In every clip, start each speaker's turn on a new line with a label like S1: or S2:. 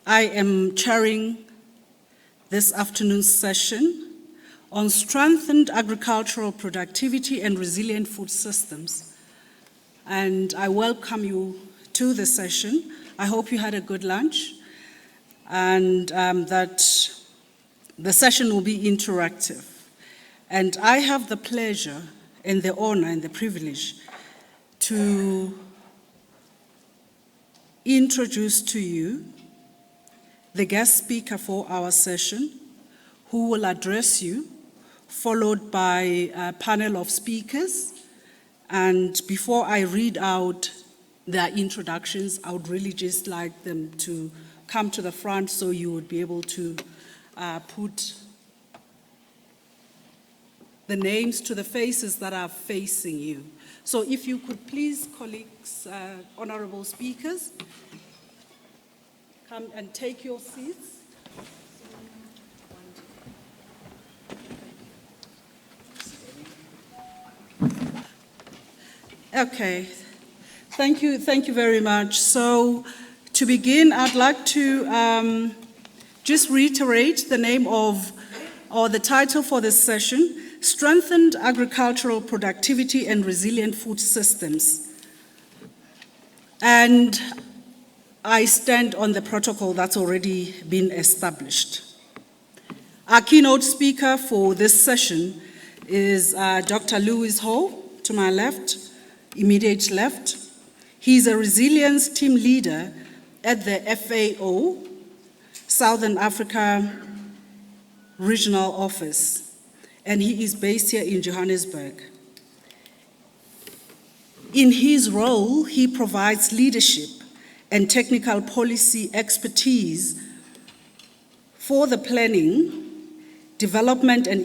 S1: I am chairing this afternoon's session on strengthened agricultural productivity and resilient food systems. And I welcome you to the session. I hope you had a good lunch and that the session will be interactive. And I have the pleasure and the honor and the privilege to introduce to you the guest speaker for our session, who will address you, followed by a panel of speakers. And before I read out their introductions, I would really just like them to come to the front so you would be able to put the names to the faces that are facing you. So if you could please, colleagues, honorable speakers, come and take your seats. Okay, thank you very much. So to begin, I'd like to just reiterate the name of, or the title for this session, Strengthened Agricultural Productivity and Resilient Food Systems. And I stand on the protocol that's already been established. Our keynote speaker for this session is Dr. Lewis Ho, to my left, immediate left. He's a resilience team leader at the FAO, Southern Africa Regional Office, and he is based here in Johannesburg. In his role, he provides leadership and technical policy expertise for the planning, development, and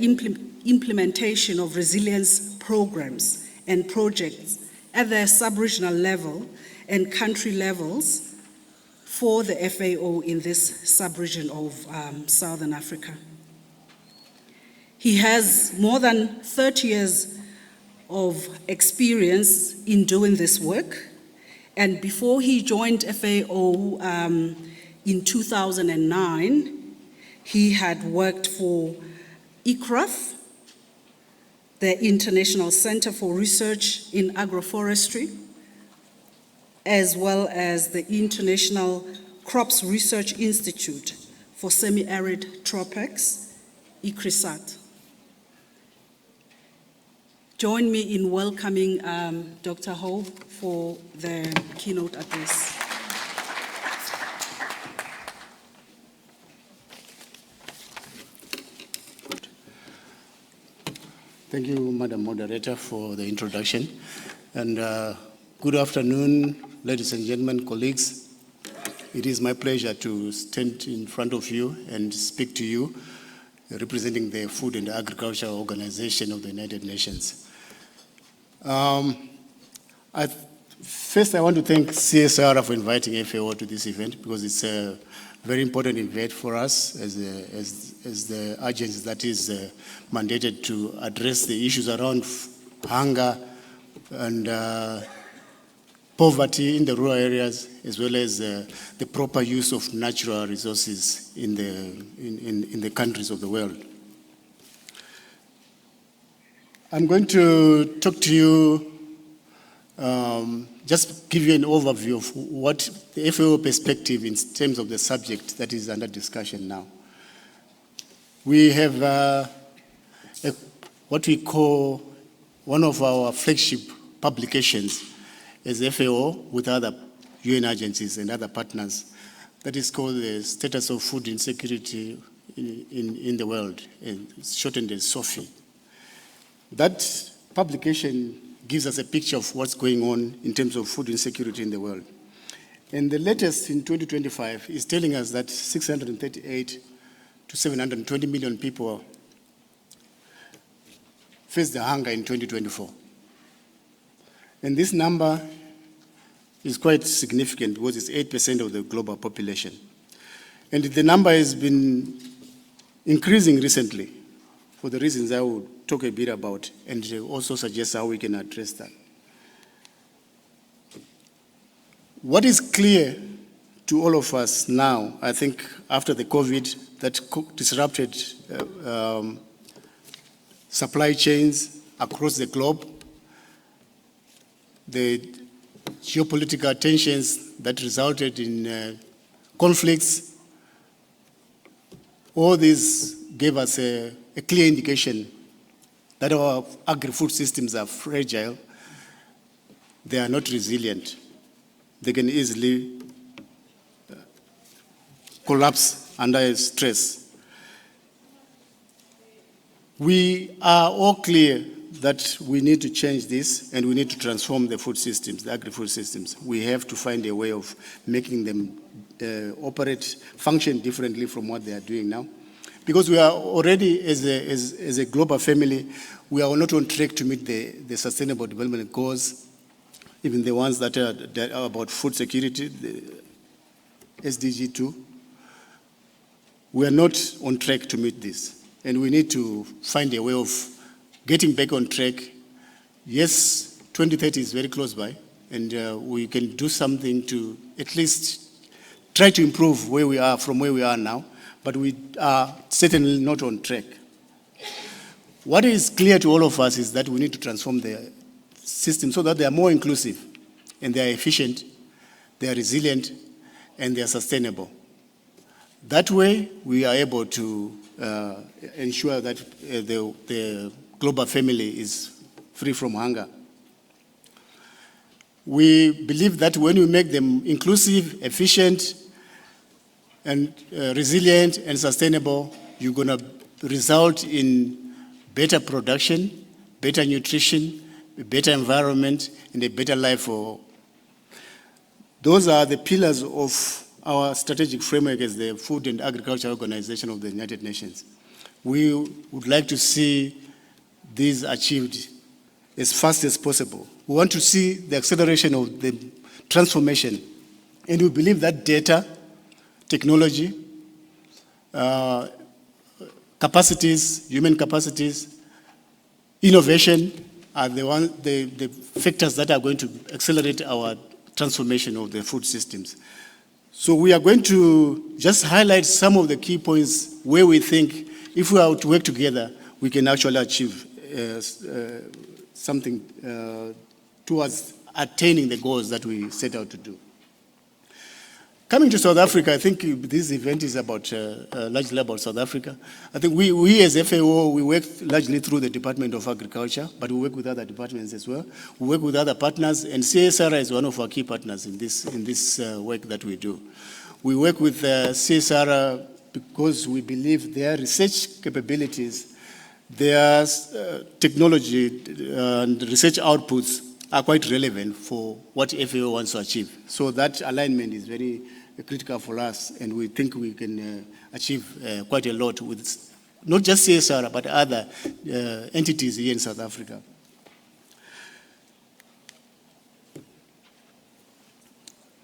S1: implementation of resilience programs and projects at the sub-regional level and country levels for the FAO in this sub-region of Southern Africa. He has more than 30 years of experience in doing this work, and before he joined FAO in 2009, he had worked for ICRAF, the International Center for Research in Agroforestry, as well as the International Crops Research Institute for Semi-Arid Tropics, ICRISAT. Join me in welcoming Dr. Ho for the keynote address.
S2: Thank you, Madam Moderator, for the introduction. And good afternoon, ladies and gentlemen, colleagues. It is my pleasure to stand in front of you and speak to you, representing the Food and Agriculture Organization of the United Nations. First, I want to thank CSIR for inviting FAO to this event, because it's a very important event for us as the agency that is mandated to address the issues around hunger and poverty in the rural areas, as well as the proper use of natural resources in the countries of the world. I'm going to talk to you, just give you an overview of what the FAO perspective in terms of the subject that is under discussion now. We have what we call one of our flagship publications as FAO with other UN agencies and other partners, that is called the Status of Food Insecurity in the World, and shortened as SOFI. That publication gives us a picture of what's going on in terms of food insecurity in the world. And the latest in 2025 is telling us that 638 to 720 million people face the hunger in 2024. And this number is quite significant because it's 8% of the global population. And the number has been increasing recently for the reasons I will talk a bit about, and also suggest how we can address that. What is clear to all of us now, I think after the COVID that disrupted supply chains across the globe, the geopolitical tensions that resulted in conflicts, all this gave us a clear indication that our agri-food systems are fragile, they are not resilient. They can easily collapse under stress. We are all clear that we need to change this and we need to transform the food systems, the agri-food systems. We have to find a way of making them function differently from what they are doing now. Because we are already, as a global family, we are not on track to meet the Sustainable Development Goals, even the ones that are about food security, the SDG 2. We are not on track to meet this, and we need to find a way of getting back on track. Yes, 2030 is very close by, and we can do something to at least try to improve where we are from where we are now, but we are certainly not on track. What is clear to all of us is that we need to transform the system so that they are more inclusive, and they are efficient, they are resilient, and they are sustainable. That way, we are able to ensure that the global family is free from hunger. We believe that when we make them inclusive, efficient, and resilient and sustainable, you're going to result in better production, better nutrition, a better environment, and a better life for all. Those are the pillars of our strategic framework as the Food and Agriculture Organization of the United Nations. We would like to see these achieved as fast as possible. We want to see the acceleration of the transformation, and we believe that data, technology, capacities, human capacities, innovation are the factors that are going to accelerate our transformation of the food systems. So we are going to just highlight some of the key points where we think if we are to work together, we can actually achieve something towards attaining the goals that we set out to do. Coming to South Africa, I think this event is largely about South Africa. I think we as FAO, we work largely through the Department of Agriculture, but we work with other departments as well. We work with other partners, and CSIR is one of our key partners in this work that we do. We work with CSIR because we believe their research capabilities, their technology and research outputs are quite relevant for what FAO wants to achieve. So that alignment is very critical for us, and we think we can achieve quite a lot with not just CSIR, but other entities here in South Africa.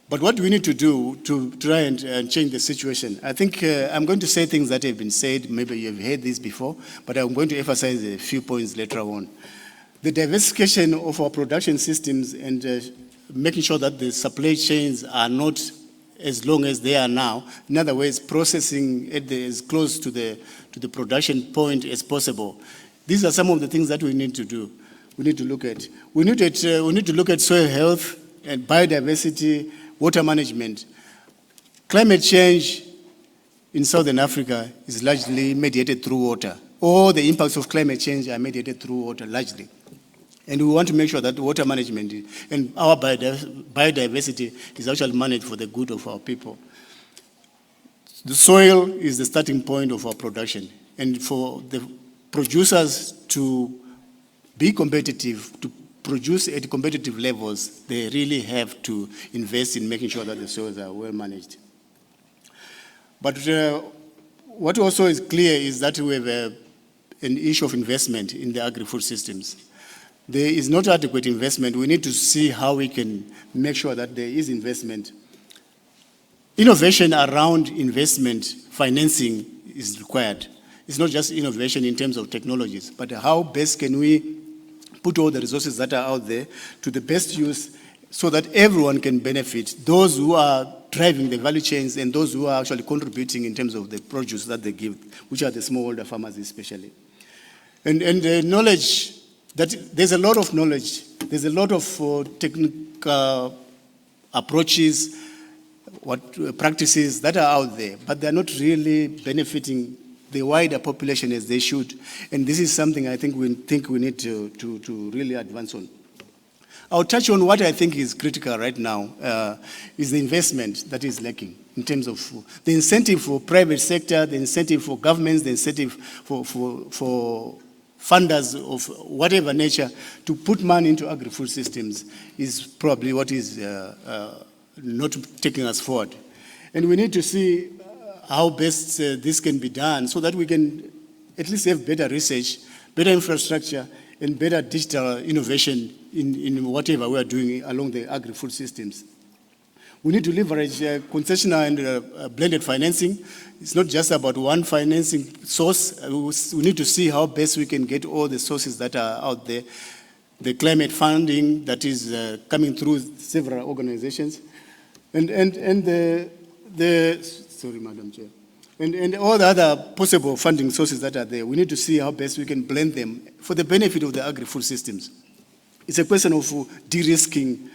S2: But what do we need to do to try and change the situation? I think I'm going to say things that have been said, maybe you've heard this before, but I'm going to emphasize a few points later on. The diversification of our production systems and making sure that the supply chains are not as long as they are now. In other words, processing as close to the production point as possible. These are some of the things that we need to do. We need to look at. We need to look at soil health and biodiversity, water management. Climate change in Southern Africa is largely mediated through water. All the impacts of climate change are mediated through water largely. And we want to make sure that water management and our biodiversity is actually managed for the good of our people. The soil is the starting point of our production. And for the producers to be competitive, to produce at competitive levels, they really have to invest in making sure that the soils are well managed. But what also is clear is that we have an issue of investment in the agri-food systems. There is not adequate investment. We need to see how we can make sure that there is investment. Innovation around investment financing is required. It's not just innovation in terms of technologies, but how best can we put all the resources that are out there to the best use so that everyone can benefit, those who are driving the value chains and those who are actually contributing in terms of the produce that they give, which are the smallholder farmers especially. And the knowledge, that there's a lot of knowledge, there's a lot of technical approaches, practices that are out there, but they're not really benefiting the wider population as they should. And this is something I think we need to really advance on. I'll touch on what I think is critical right now, is the investment that is lacking in terms of the incentive for private sector, the incentive for governments, the incentive for funders of whatever nature to put money into agri-food systems is probably what is not taking us forward. And we need to see how best this can be done so that we can at least have better research, better infrastructure, and better digital innovation in whatever we are doing along the agri-food systems. We need to leverage concessional and blended financing. It's not just about one financing source. We need to see how best we can get all the sources that are out there. The climate funding that is coming through several organizations. And sorry, Madam Chair. And all the other possible funding sources that are there, we need to see how best we can blend them for the benefit of the agri-food systems. It's a question of de-risking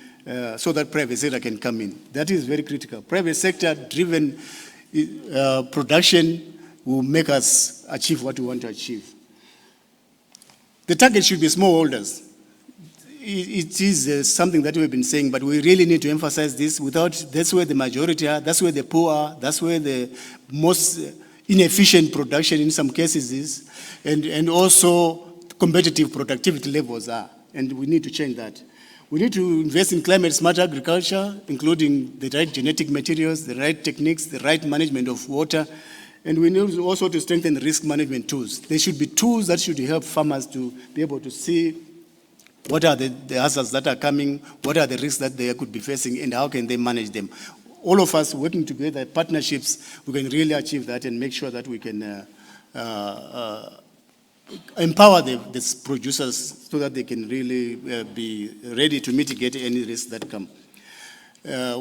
S2: so that private sector can come in. That is very critical. Private sector-driven production will make us achieve what we want to achieve. The target should be smallholders. It is something that we've been saying, but we really need to emphasize this. That's where the majority are, that's where the poor are, that's where the most inefficient production in some cases is, and also competitive productivity levels are, and we need to change that. We need to invest in climate-smart agriculture, including the right genetic materials, the right techniques, the right management of water, and we need also to strengthen risk management tools. There should be tools that should help farmers to be able to see what are the hazards that are coming, what are the risks that they could be facing, and how can they manage them. All of us working together, partnerships, we can really achieve that and make sure that we can empower the producers so that they can really be ready to mitigate any risks that come.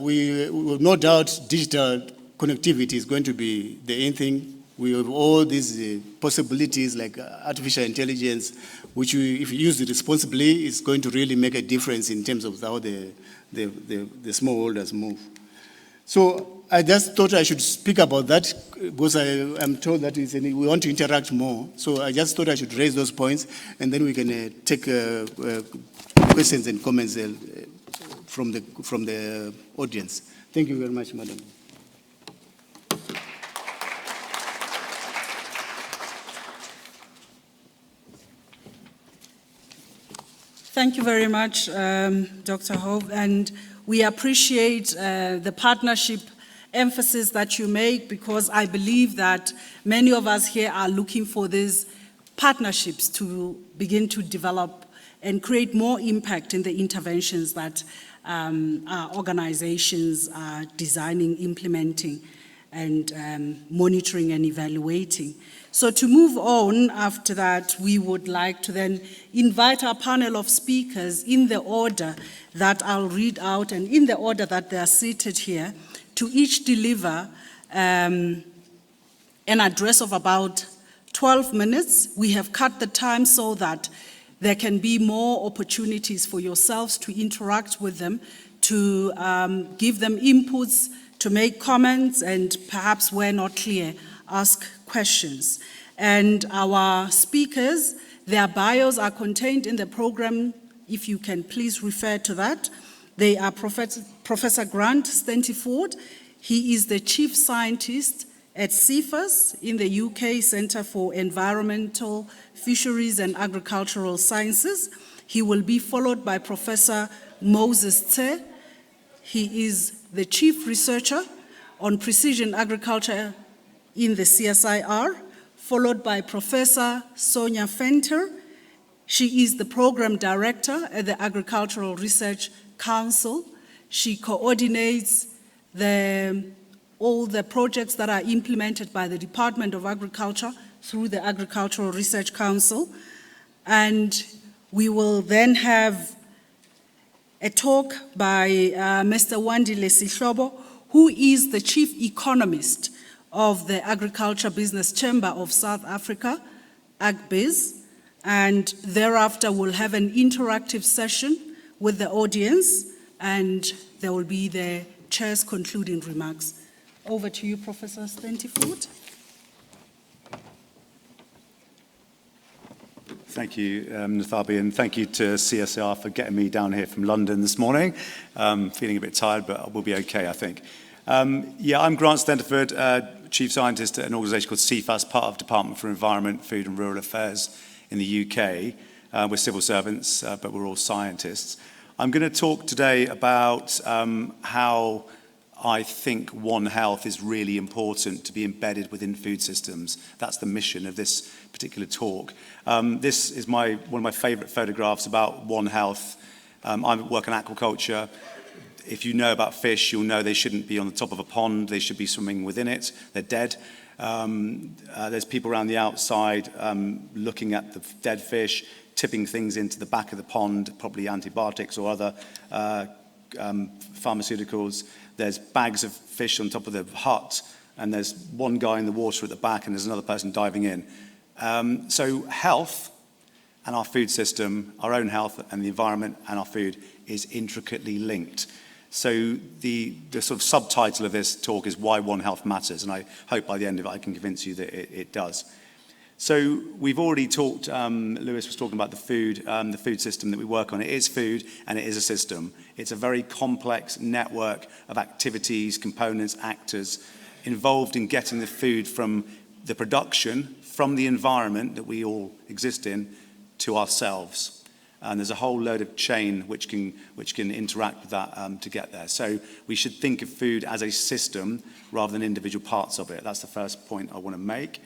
S2: We will no doubt digital connectivity is going to be the end thing. We have all these possibilities like artificial intelligence, which if used responsibly, is going to really make a difference in terms of how the smallholders move. So I just thought I should speak about that because I am told that we want to interact more. So I just thought I should raise those points, and then we can take questions and comments from the audience. Thank you very much, Madam.
S1: Thank you very much, Dr. Hove, and we appreciate the partnership emphasis that you make, because I believe that many of us here are looking for these partnerships to begin to develop and create more impact in the interventions that our organizations are designing, implementing, and monitoring and evaluating. So to move on after that, we would like to then invite our panel of speakers in the order that I'll read out and in the order that they are seated here, to each deliver an address of about 12 minutes. We have cut the time so that there can be more opportunities for yourselves to interact with them, to give them inputs, to make comments, and perhaps where not clear, ask questions. And our speakers, their bios are contained in the program, if you can please refer to that. They are Professor Grant Stentiford. He is the Chief Scientist at CIFAS in the UK Centre for Environmental, Fisheries and Agricultural Sciences. He will be followed by Professor Moses Tse. He is the Chief Researcher on Precision Agriculture in the CSIR, followed by Professor Sonia Fenter. She is the Program Director at the Agricultural Research Council. She coordinates all the projects that are implemented by the Department of Agriculture through the Agricultural Research Council. And we will then have a talk by Mr. Wandile Sihlobo, who is the Chief Economist of the Agriculture Business Chamber of South Africa, AgBiz, and thereafter we'll have an interactive session with the audience, and there will be the chair's concluding remarks. Over to you, Professor Stentifoot.
S3: Thank you, Nathabi, and thank you to CSIR for getting me down here from London this morning. Feeling a bit tired, but we'll be okay, I think. I'm Grant Stentifoot, Chief Scientist at an organisation called CFAS, part of Department for Environment, Food and Rural Affairs in the UK. We're civil servants, but we're all scientists. I'm going to talk today about how I think One Health is really important to be embedded within food systems. That's the mission of this particular talk. This is one of my favourite photographs about One Health. I work in aquaculture. If you know about fish, you'll know they shouldn't be on the top of a pond. They should be swimming within it. They're dead. There's people around the outside looking at the dead fish, tipping things into the back of the pond, probably antibiotics or other pharmaceuticals. There's bags of fish on top of the hut, and there's one guy in the water at the back, and there's another person diving in. So health and our food system, our own health and the environment and our food is intricately linked. So the sort of subtitle of this talk is Why One Health Matters, and I hope by the end of it I can convince you that it does. So we've already talked, Lewis was talking about the food system that we work on. It is food and it is a system. It's a very complex network of activities, components, actors involved in getting the food from the production, from the environment that we all exist in, to ourselves. And there's a whole load of chain which can interact with that to get there. So we should think of food as a system rather than individual parts of it. That's the first point I want to make.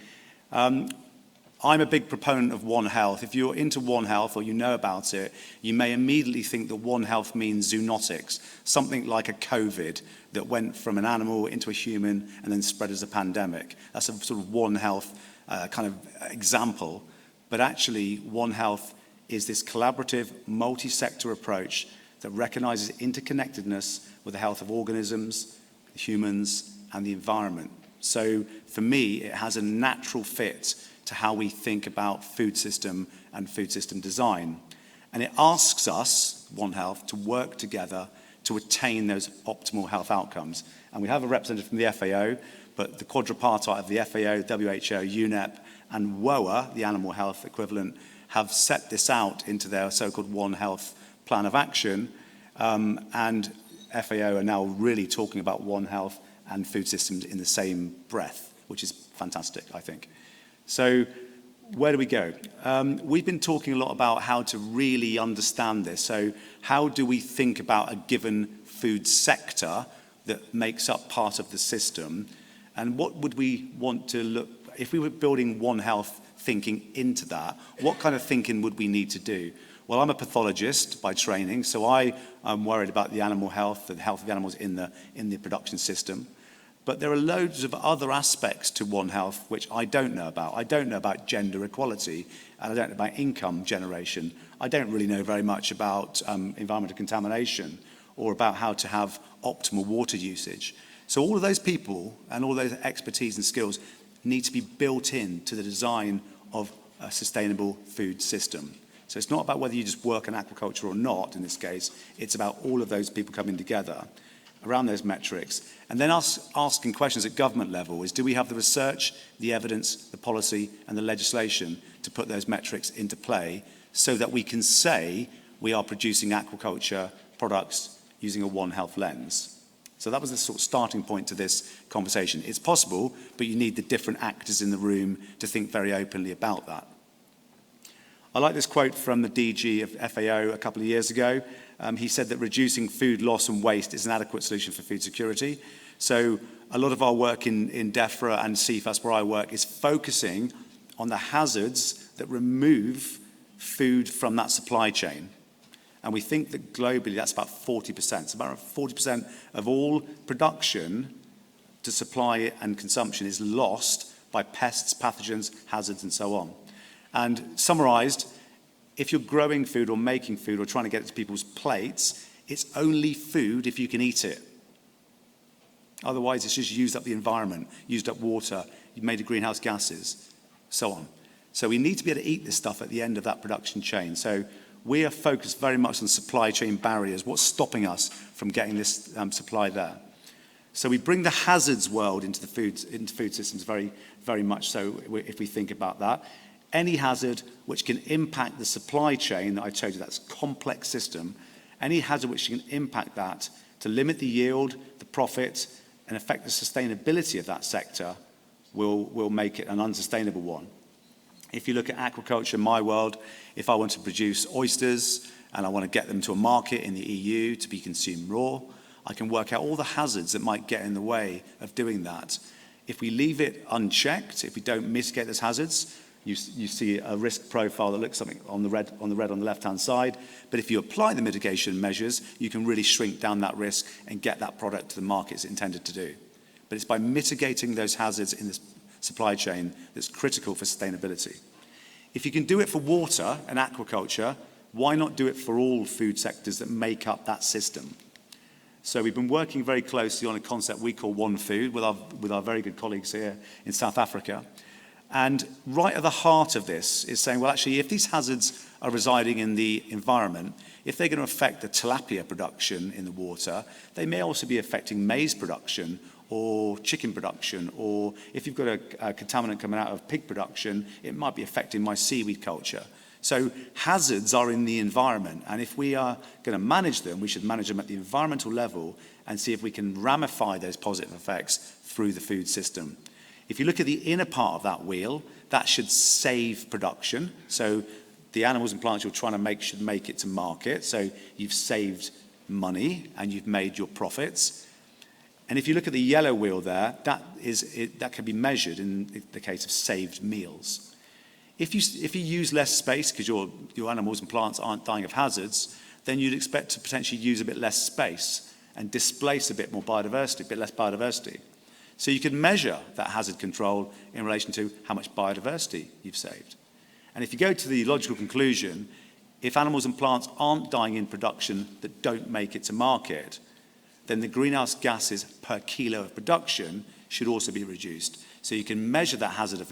S3: I'm a big proponent of One Health. If you're into One Health or you know about it, you may immediately think that One Health means zoonotics, something like a COVID that went from an animal into a human and then spread as a pandemic. That's a sort of One Health kind of example. But actually, One Health is this collaborative, multi-sector approach that recognizes interconnectedness with the health of organisms, humans, and the environment. So for me, it has a natural fit to how we think about food system and food system design. And it asks us, One Health, to work together to attain those optimal health outcomes. And we have a representative from the FAO, but the quadripartite of the FAO, WHO, UNEP, and WOA, the animal health equivalent, have set this out into their so-called One Health plan of action. And FAO are now really talking about One Health and food systems in the same breath, which is fantastic, I think. So where do we go? We've been talking a lot about how to really understand this. So how do we think about a given food sector that makes up part of the system? And what would we want to look, if we were building One Health thinking into that, what kind of thinking would we need to do? Well, I'm a pathologist by training, so I am worried about the animal health, the health of the animals in the production system. But there are loads of other aspects to One Health which I don't know about. I don't know about gender equality, and I don't know about income generation. I don't really know very much about environmental contamination or about how to have optimal water usage. So all of those people and all those expertise and skills need to be built into the design of a sustainable food system. So it's not about whether you just work in aquaculture or not in this case. It's about all of those people coming together around those metrics, and then asking questions at government level is, do we have the research, the evidence, the policy, and the legislation to put those metrics into play so that we can say we are producing aquaculture products using a One Health lens? So that was the sort of starting point to this conversation. It's possible, but you need the different actors in the room to think very openly about that. I like this quote from the DG of FAO a couple of years ago. He said that reducing food loss and waste is an adequate solution for food security. So a lot of our work in DEFRA and CFAS, where I work, is focusing on the hazards that remove food from that supply chain. And we think that globally that's about 40%. So about 40% of all production to supply and consumption is lost by pests, pathogens, hazards, and so on. And summarized, if you're growing food or making food or trying to get it to people's plates, It's only food if you can eat it. Otherwise, it's just used up the environment, used up water, you've made of greenhouse gases, so on. So we need to be able to eat this stuff at the end of that production chain. So we are focused very much on supply chain barriers. What's stopping us from getting this supply there? So we bring the hazards world into the food systems very, very much so if we think about that. Any hazard which can impact the supply chain that I showed you, that's a complex system, any hazard which can impact that to limit the yield, the profit, and affect the sustainability of that sector will make it an unsustainable one. If you look at aquaculture in my world, if I want to produce oysters and I want to get them to a market in the EU to be consumed raw, I can work out all the hazards that might get in the way of doing that. If we leave it unchecked, if we don't mitigate those hazards, you see a risk profile that looks something on the red on the left-hand side. But if you apply the mitigation measures, you can really shrink down that risk and get that product to the market it's intended to do. But it's by mitigating those hazards in this supply chain that's critical for sustainability. If you can do it for water and aquaculture, why not do it for all food sectors that make up that system? So we've been working very closely on a concept we call One Food with our very good colleagues here in South Africa. And right at the heart of this is saying, well, actually, if these hazards are residing in the environment, if they're going to affect the tilapia production in the water, they may also be affecting maize production or chicken production, or if you've got a contaminant coming out of pig production, it might be affecting my seaweed culture. So hazards are in the environment, and if we are going to manage them, we should manage them at the environmental level and see if we can ramify those positive effects through the food system. If you look at the inner part of that wheel, that should save production. So the animals and plants you're trying to make should make it to market. So you've saved money and you've made your profits. And if you look at the yellow wheel there, that can be measured in the case of saved meals. If you use less space because your animals and plants aren't dying of hazards, then you'd expect to potentially use a bit less space and displace a bit more biodiversity, a bit less biodiversity. So you can measure that hazard control in relation to how much biodiversity you've saved. And if you go to the logical conclusion, if animals and plants aren't dying in production that don't make it to market, then the greenhouse gases per kilo of production should also be reduced. So you can measure that hazard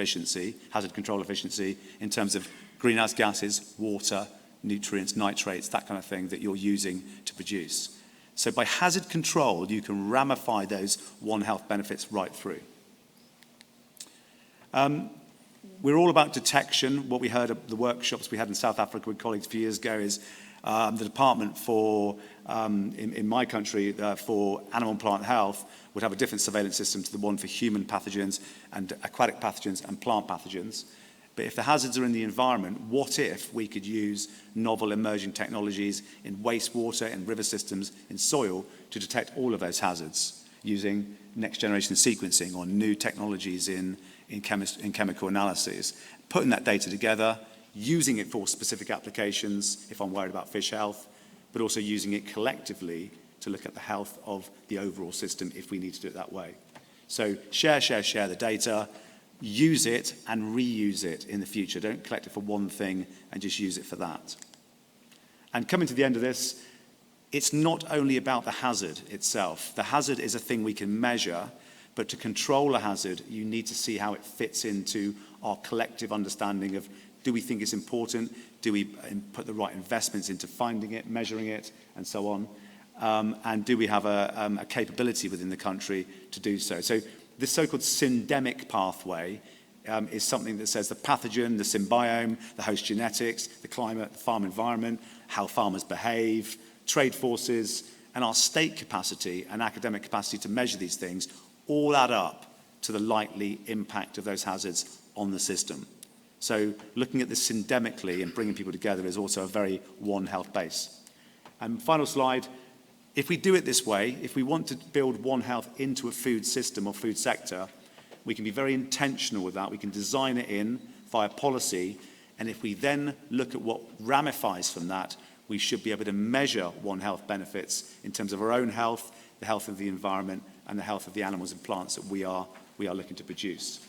S3: control efficiency in terms of greenhouse gases, water, nutrients, nitrates, that kind of thing that you're using to produce. So by hazard control, you can ramify those One Health benefits right through. We're all about detection. What we heard at the workshops we had in South Africa with colleagues a few years ago is the department for, in my country, for animal and plant health would have a different surveillance system to the one for human pathogens and aquatic pathogens and plant pathogens. But if the hazards are in the environment, what if we could use novel emerging technologies in wastewater, in river systems, in soil to detect all of those hazards using next generation sequencing or new technologies in chemical analysis, putting that data together, using it for specific applications if I'm worried about fish health, but also using it collectively to look at the health of the overall system if we need to do it that way. So share the data, use it and reuse it in the future. Don't collect it for one thing and just use it for that. And coming to the end of this, it's not only about the hazard itself. The hazard is a thing we can measure, but to control a hazard, you need to see how it fits into our collective understanding of, do we think it's important? Do we put the right investments into finding it, measuring it, and so on? And do we have a capability within the country to do so? So this so-called syndemic pathway is something that says the pathogen, the symbiome, the host genetics, the climate, the farm environment, how farmers behave, trade forces, and our state capacity and academic capacity to measure these things all add up to the likely impact of those hazards on the system. So looking at this syndemically and bringing people together is also a very One Health base. And final slide, if we do it this way, if we want to build One Health into a food system or food sector, we can be very intentional with that. We can design it in via policy, and if we then look at what ramifies from that, we should be able to measure One Health benefits in terms of our own health, the health of the environment, and the health of the animals and plants that we are looking to produce.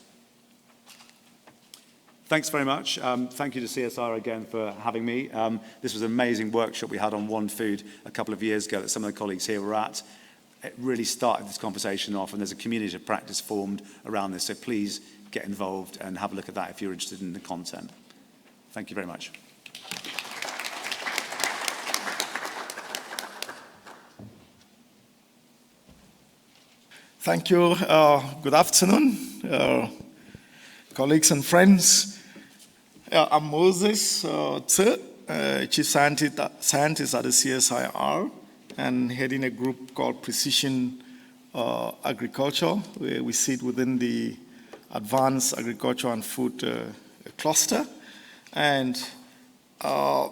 S3: Thanks very much. Thank you to CSIR again for having me. This was an amazing workshop we had on One Food a couple of years ago that some of the colleagues here were at. It really started this conversation off, and there's a community of practice formed around this, so please get involved and have a look at that if you're interested in the content. Thank you very much.
S4: Thank you. Good afternoon, colleagues and friends. I'm Moses Chief Scientist at the CSIR, and heading a group called Precision Agriculture, where we sit within the Advanced Agriculture and Food cluster. And I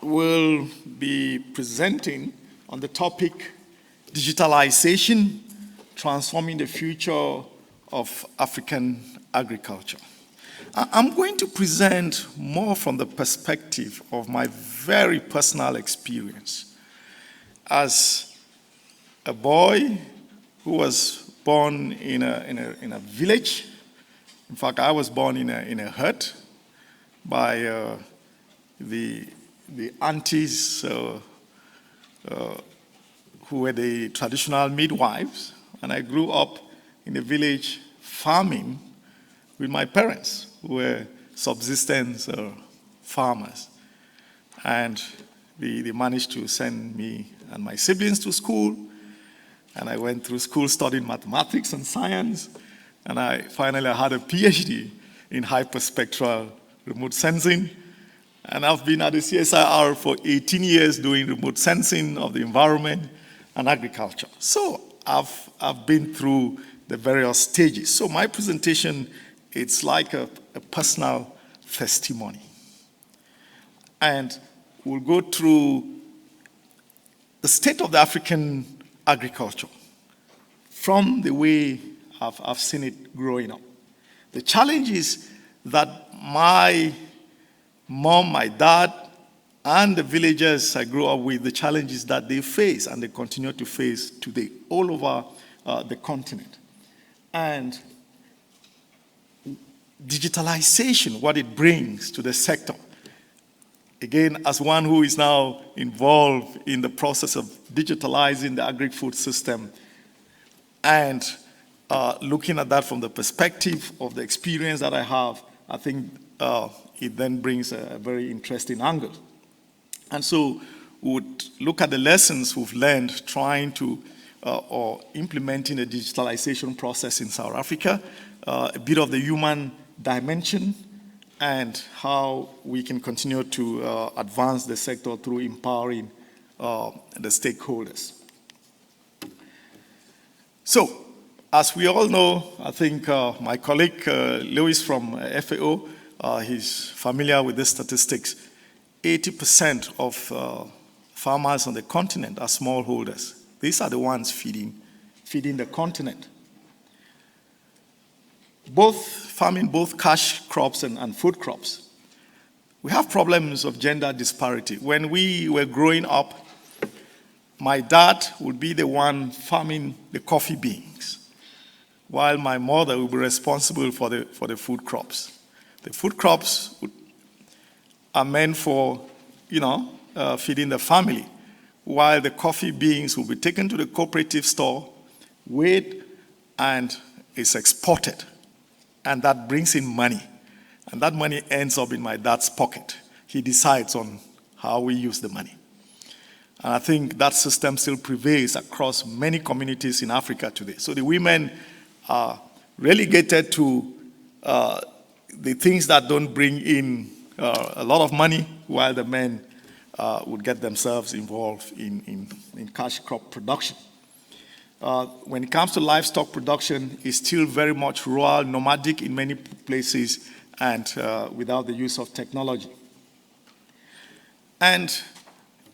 S4: will be presenting on the topic Digitalisation, Transforming the Future of African Agriculture. I'm going to present more from the perspective of my very personal experience as a boy who was born in a village. In fact, I was born in a hut by the aunties who were the traditional midwives, and I grew up in the village farming with my parents, who were subsistence farmers. And they managed to send me and my siblings to school, and I went through school studying mathematics and science, and I finally had a PhD in hyperspectral remote sensing, and I've been at the CSIR for 18 years doing remote sensing of the environment and agriculture. So I've been through the various stages. So my presentation, it's like a personal testimony. And we'll go through the state of the African agriculture from the way I've seen it growing up. The challenges that my mom, my dad, and the villagers I grew up with, the challenges that they face and they continue to face today all over the continent. And digitalization, what it brings to the sector. Again, as one who is now involved in the process of digitalizing the agri-food system and looking at that from the perspective of the experience that I have, I think it then brings a very interesting angle. And so we would look at the lessons we've learned trying to or implementing the digitalization process in South Africa, a bit of the human dimension, and how we can continue to advance the sector through empowering the stakeholders. So, as we all know, I think my colleague Lewis from FAO, he's familiar with the statistics. 80% of farmers on the continent are smallholders. These are the ones feeding the continent. Farming both cash crops and food crops. We have problems of gender disparity. When we were growing up, my dad would be the one farming the coffee beans, while my mother would be responsible for the food crops. The food crops are meant for, feeding the family, while the coffee beans will be taken to the cooperative store, weighed, and is exported. And that brings in money. And that money ends up in my dad's pocket. He decides on how we use the money. And I think that system still prevails across many communities in Africa today. So the women are relegated to the things that don't bring in a lot of money, while the men would get themselves involved in cash crop production. When it comes to livestock production, it's still very much rural, nomadic in many places, and without the use of technology. And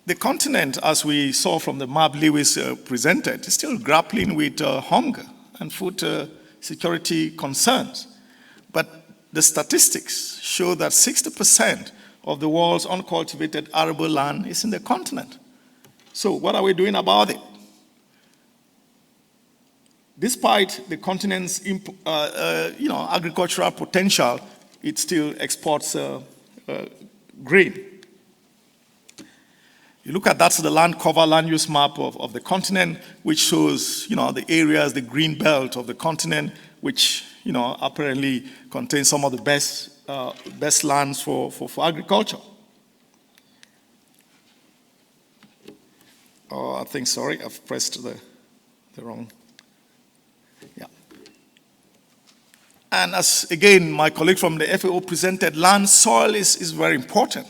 S4: the continent, as we saw from the map Lewis presented, is still grappling with hunger and food security concerns. But the statistics show that 60% of the world's uncultivated arable land is in the continent. So what are we doing about it? despite the continent's agricultural potential, it still exports grain. You look at that's the land cover, land use map of the continent, which shows the areas, the green belt of the continent, which apparently contains some of the best lands for agriculture. Oh, I think, sorry, I've pressed the wrong. Yeah. And as, again, my colleague from the FAO presented, land soil is very important.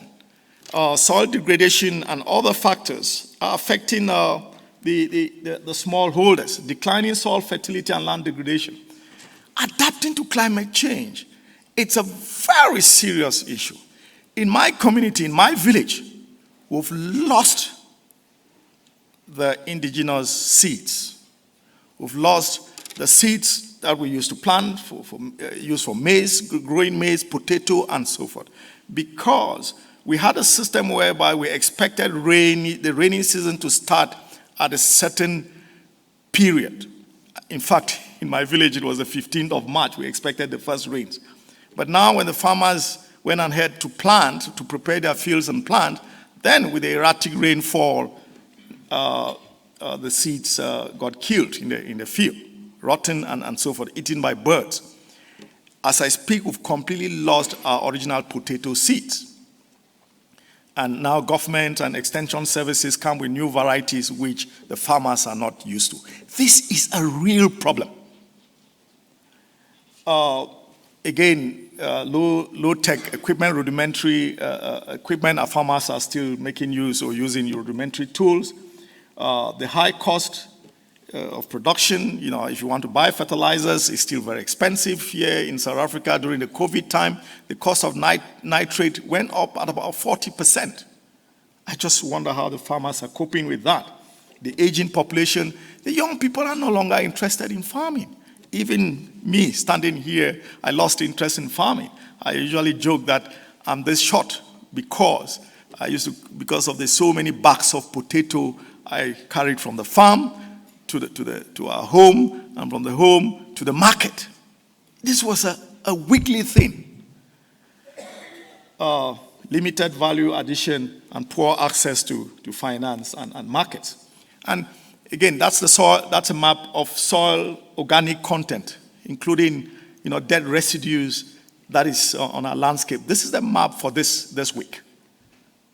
S4: Soil degradation and other factors are affecting the smallholders, declining soil fertility and land degradation. Adapting to climate change, it's a very serious issue. In my community, in my village, we've lost the indigenous seeds. We've lost the seeds that we used to plant, use for maize, growing maize, potato, and so forth. Because we had a system whereby we expected the rainy season to start at a certain period. In fact, in my village, it was the 15th of March. We expected the first rains. But now when the farmers went ahead to plant, to prepare their fields and plant, then with the erratic rainfall, the seeds got killed in the field, rotten and so forth, eaten by birds. As I speak, we've completely lost our original potato seeds. And now government and extension services come with new varieties which the farmers are not used to. This is a real problem. Again, low-tech equipment, rudimentary equipment, our farmers are still making use or using rudimentary tools. The high cost of production, if you want to buy fertilizers, is still very expensive. Here in South Africa during the COVID time, the cost of nitrate went up at about 40%. I just wonder how the farmers are coping with that. The aging population, the young people are no longer interested in farming. Even me, standing here, I lost interest in farming. I usually joke that I'm this short because of the so many bags of potato I carried from the farm to our home, and from the home to the market. This was a weekly thing. Limited value addition and poor access to finance and markets. And again, that's a map of soil organic content, including dead residues that is on our landscape. This is the map for this week.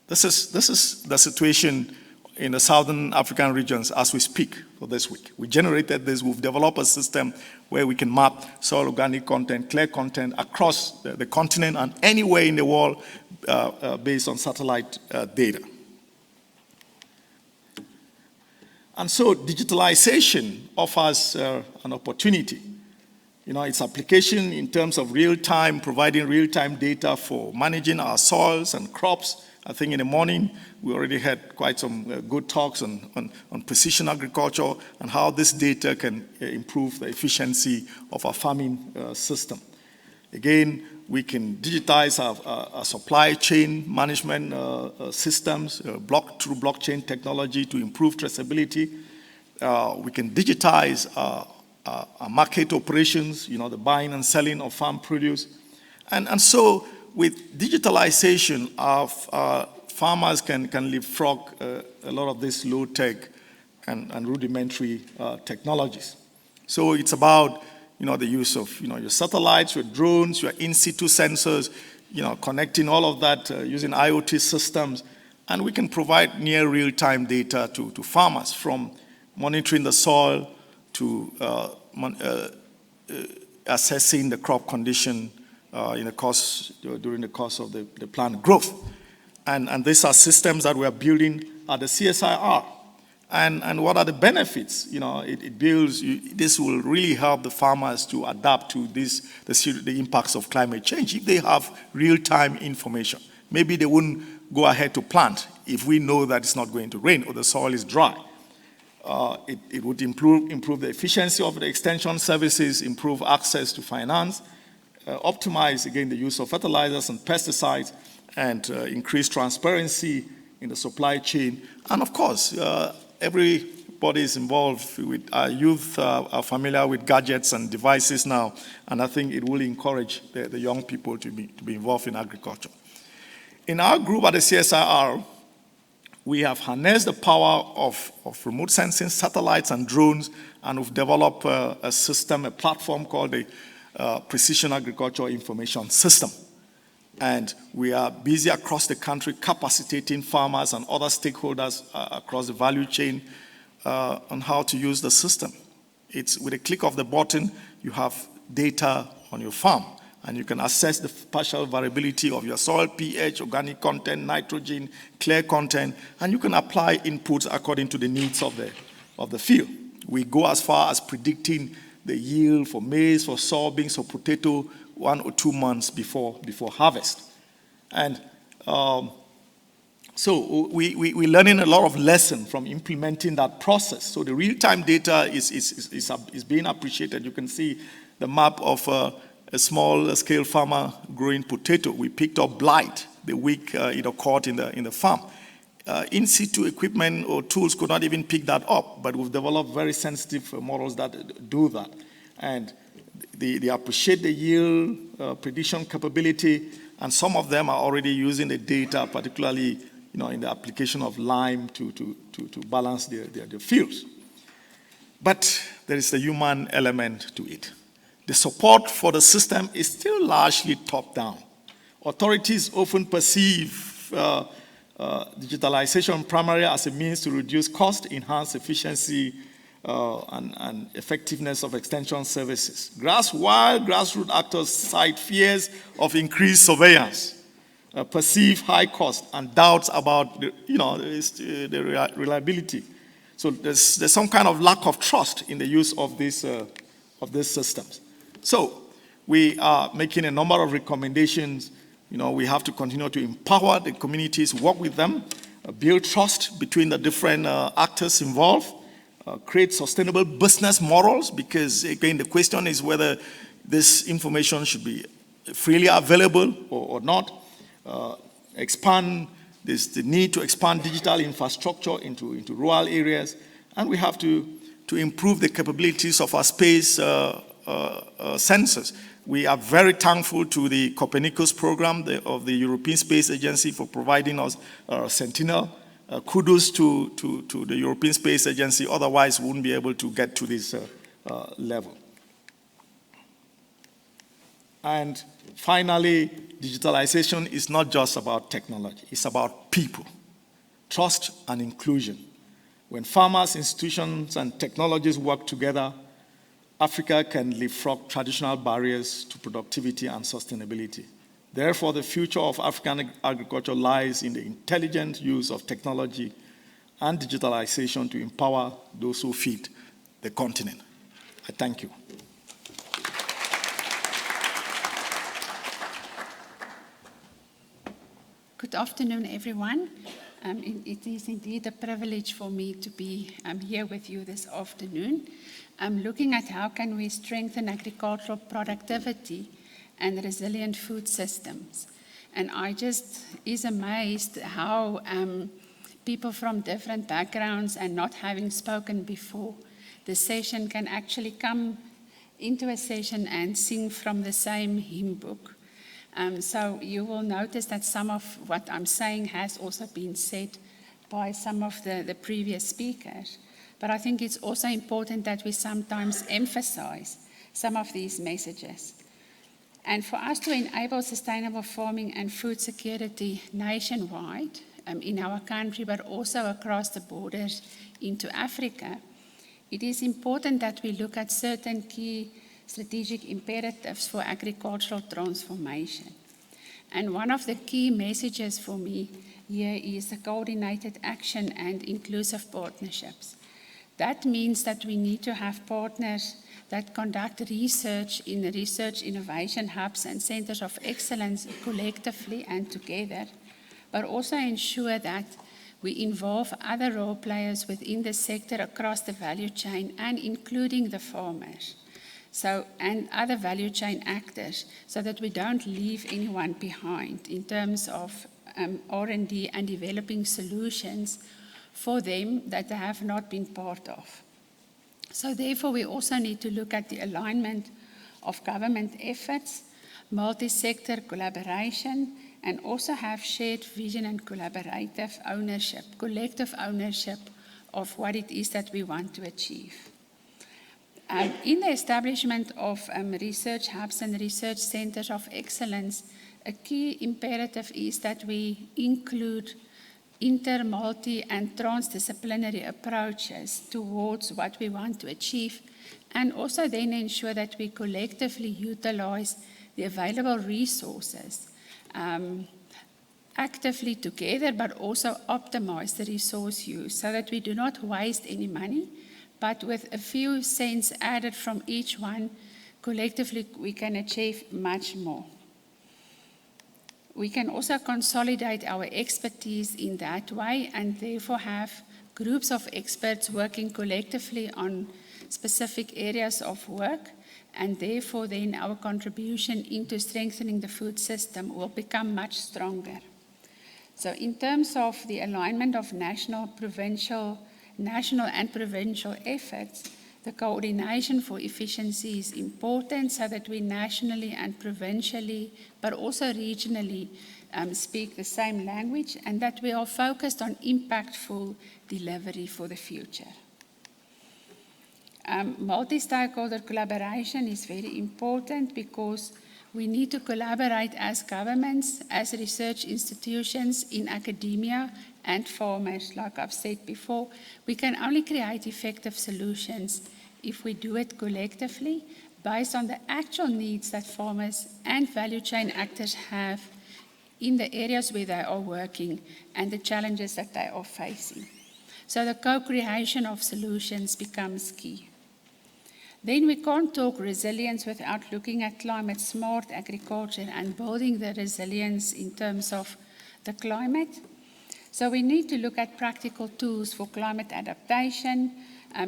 S4: This is the situation in the southern African regions as we speak for this week. We generated this. We've developed a system where we can map soil organic content, clear content across the continent and anywhere in the world based on satellite data. And so digitalization offers an opportunity. Its application in terms of real-time, providing real-time data for managing our soils and crops. I think in the morning, we already had quite some good talks on precision agriculture and how this data can improve the efficiency of our farming system. Again, we can digitize our supply chain management systems through blockchain technology to improve traceability. We can digitize our market operations, the buying and selling of farm produce. And so with digitalization, our farmers can leapfrog a lot of this low-tech and rudimentary technologies. So it's about the use of your satellites, your drones, your in-situ sensors, connecting all of that using IoT systems, and we can provide near real-time data to farmers, from monitoring the soil to assessing the crop condition during the course of the plant growth. And these are systems that we are building at the CSIR. And what are the benefits? It builds, this will really help the farmers to adapt to the impacts of climate change if they have real-time information. Maybe they wouldn't go ahead to plant if we know that it's not going to rain or the soil is dry. It would improve the efficiency of the extension services, improve access to finance, optimize, again, the use of fertilizers and pesticides, and increase transparency in the supply chain. And of course, every bodies involved with our youth are familiar with gadgets and devices now, and I think it will encourage the young people to be involved in agriculture. In our group at the CSIR, we have harnessed the power of remote sensing, satellites, and drones, and we've developed a system, a platform called the Precision Agriculture Information System. And we are busy across the country capacitating farmers and other stakeholders across the value chain on how to use the system. It's with a click of the button, you have data on your farm, and you can assess the partial variability of your soil pH, organic content, nitrogen, clay content, and you can apply inputs according to the needs of the field. We go as far as predicting the yield for maize, for soybeans, for potato 1 or 2 months before harvest. And so we're learning a lot of lessons from implementing that process. So the real-time data is being appreciated. You can see the map of a small-scale farmer growing potato. We picked up blight the week it occurred in the farm. In situ equipment or tools could not even pick that up, but we've developed very sensitive models that do that. And they appreciate the yield prediction capability, and some of them are already using the data, particularly in the application of lime to balance their fields. But there is a human element to it. The support for the system is still largely top-down. Authorities often perceive digitalization primarily as a means to reduce cost, enhance efficiency, and effectiveness of extension services. While grassroots actors cite fears of increased surveillance, perceive high cost, and doubts about the reliability. So there's some kind of lack of trust in the use of these systems. So we are making a number of recommendations. We have to continue to empower the communities, work with them, build trust between the different actors involved, create sustainable business models, because again, the question is whether this information should be freely available or not. Expand the need to expand digital infrastructure into rural areas, and we have to improve the capabilities of our space sensors. We are very thankful to the Copernicus program of the European Space Agency for providing us Sentinel. Kudos to the European Space Agency, otherwise we wouldn't be able to get to this level. And finally, digitalization is not just about technology, it's about people, trust and inclusion. When farmers, institutions, and technologies work together, Africa can leapfrog traditional barriers to productivity and sustainability. Therefore, the future of African agriculture lies in the intelligent use of technology and digitalization to empower those who feed the continent. I thank you.
S5: Good afternoon, everyone. It is indeed a privilege for me to be here with you this afternoon. Looking at how can we strengthen agricultural productivity and resilient food systems. And I just is amazed how people from different backgrounds and not having spoken before, the session can actually come into a session and sing from the same hymn book. So you will notice that some of what I'm saying has also been said by some of the previous speakers. But I think it's also important that we sometimes emphasize some of these messages. And for us to enable sustainable farming and food security nationwide in our country, but also across the borders into Africa, it is important that we look at certain key strategic imperatives for agricultural transformation. And one of the key messages for me here is the coordinated action and inclusive partnerships. That means that we need to have partners that conduct research in the research innovation hubs and centers of excellence collectively and together, but also ensure that we involve other role players within the sector across the value chain and including the farmers. And other value chain actors, so that we don't leave anyone behind in terms of R&D and developing solutions for them that they have not been part of. So therefore, we also need to look at the alignment of government efforts, multi-sector collaboration, and also have shared vision and collaborative ownership, collective ownership of what it is that we want to achieve. In the establishment of research hubs and research centers of excellence, a key imperative is that we include inter, multi, and transdisciplinary approaches towards what we want to achieve, and also then ensure that we collectively utilize the available resources actively together, but also optimize the resource use so that we do not waste any money, but with a few cents added from each one, collectively we can achieve much more. We can also consolidate our expertise in that way and therefore have groups of experts working collectively on specific areas of work, and therefore then our contribution into strengthening the food system will become much stronger. So in terms of the alignment of national and provincial efforts, the coordination for efficiency is important so that we nationally and provincially, but also regionally, speak the same language, and that we are focused on impactful delivery for the future. Multi-stakeholder collaboration is very important because we need to collaborate as governments, as research institutions, in academia and farmers. Like I've said before, we can only create effective solutions if we do it collectively based on the actual needs that farmers and value chain actors have in the areas where they are working and the challenges that they are facing. So the co-creation of solutions becomes key. Then we can't talk resilience without looking at climate-smart agriculture and building the resilience in terms of the climate. So we need to look at practical tools for climate adaptation,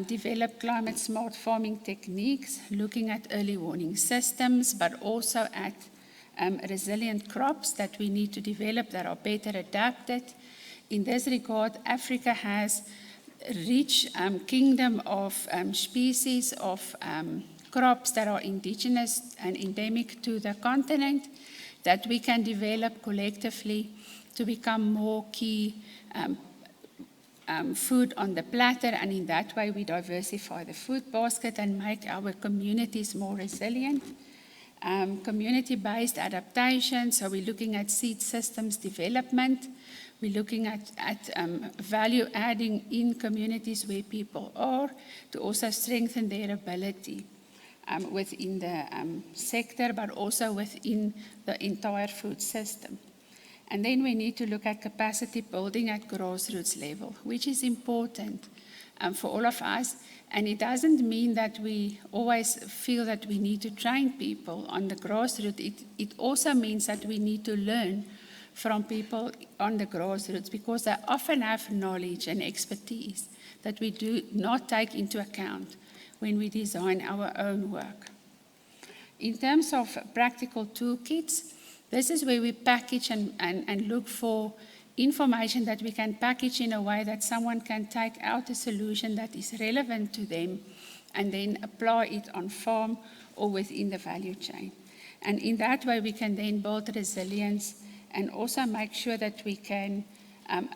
S5: develop climate-smart farming techniques, looking at early warning systems, but also at resilient crops that we need to develop that are better adapted. In this regard, Africa has rich kingdom of species of crops that are indigenous and endemic to the continent that we can develop collectively to become more key food on the platter, and in that way we diversify the food basket and make our communities more resilient. Community-based adaptation, so we're looking at seed systems development. We're looking at value adding in communities where people are to also strengthen their ability within the sector, but also within the entire food system. And then we need to look at capacity building at grassroots level, which is important for all of us. And it doesn't mean that we always feel that we need to train people on the grassroots. It also means that we need to learn from people on the grassroots because they often have knowledge and expertise that we do not take into account when we design our own work. In terms of practical toolkits, this is where we package and look for information that we can package in a way that someone can take out a solution that is relevant to them and then apply it on farm or within the value chain. And in that way, we can then build resilience and also make sure that we can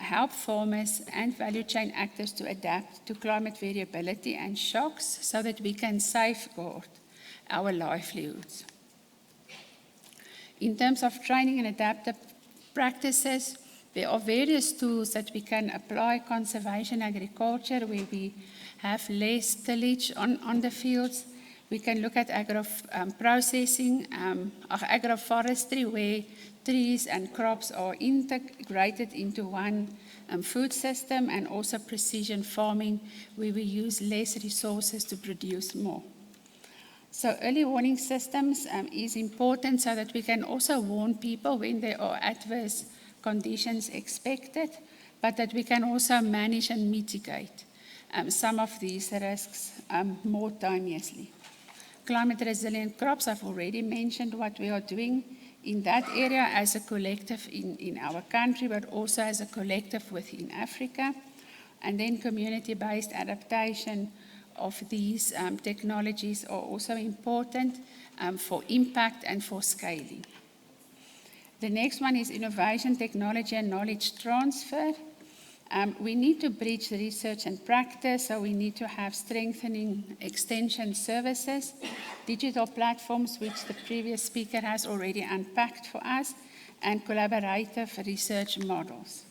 S5: help farmers and value chain actors to adapt to climate variability and shocks so that we can safeguard our livelihoods. In terms of training and adaptive practices, there are various tools that we can apply. Conservation agriculture, where we have less tillage on the fields. We can look at processing, agroforestry, where trees and crops are integrated into one food system, and also precision farming, where we use less resources to produce more. So early warning systems is important so that we can also warn people when there are adverse conditions expected, but that we can also manage and mitigate some of these risks more timeously. Climate resilient crops, I've already mentioned what we are doing in that area as a collective in our country, but also as a collective within Africa. And then community-based adaptation of these technologies are also important for impact and for scaling. The next one is innovation, technology, and knowledge transfer. We need to bridge research and practice, so we need to have strengthening extension services, digital platforms, which the previous speaker has already unpacked for us, and collaborative research models.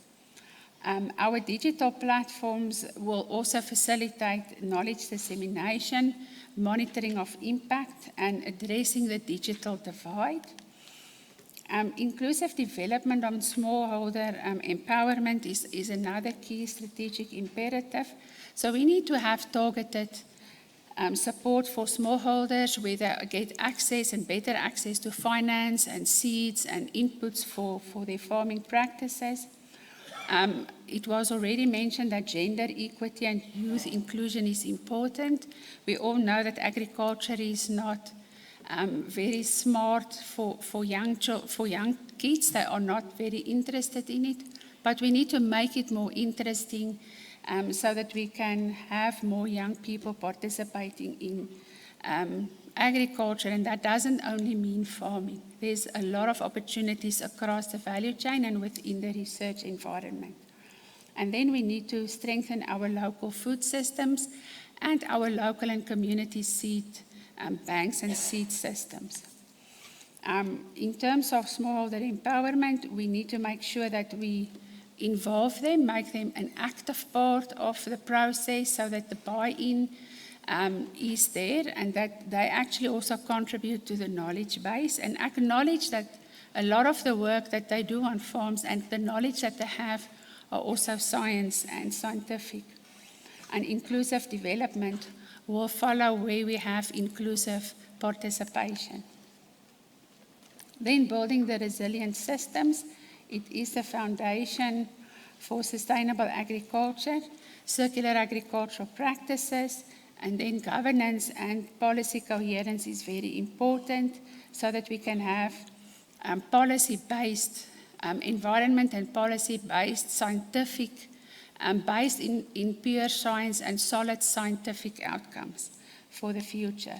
S5: Our digital platforms will also facilitate knowledge dissemination, monitoring of impact, and addressing the digital divide. Inclusive development and smallholder empowerment is another key strategic imperative. So we need to have targeted support for smallholders, where they get access and better access to finance and seeds and inputs for their farming practices. It was already mentioned that gender equity and youth inclusion is important. We all know that agriculture is not very smart for young kids. They are not very interested in it, but we need to make it more interesting so that we can have more young people participating in agriculture, and that doesn't only mean farming. There's a lot of opportunities across the value chain and within the research environment. And then we need to strengthen our local food systems and our local and community seed banks and seed systems. In terms of smallholder empowerment, we need to make sure that we involve them, make them an active part of the process so that the buy-in is there and that they actually also contribute to the knowledge base and acknowledge that a lot of the work that they do on farms and the knowledge that they have are also science and scientific. And inclusive development will follow where we have inclusive participation. Then building the resilient systems. It is the foundation for sustainable agriculture, circular agricultural practices, and then governance and policy coherence is very important so that we can have policy-based environment and policy-based scientific, based in pure science and solid scientific outcomes for the future.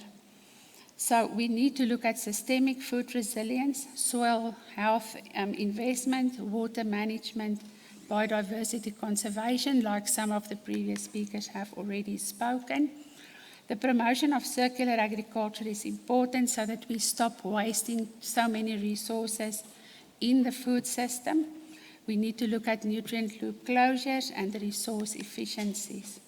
S5: So we need to look at systemic food resilience, soil health investment, water management, biodiversity conservation, like some of the previous speakers have already spoken. The promotion of circular agriculture is important so that we stop wasting so many resources in the food system. We need to look at nutrient loop closures and the resource efficiencies.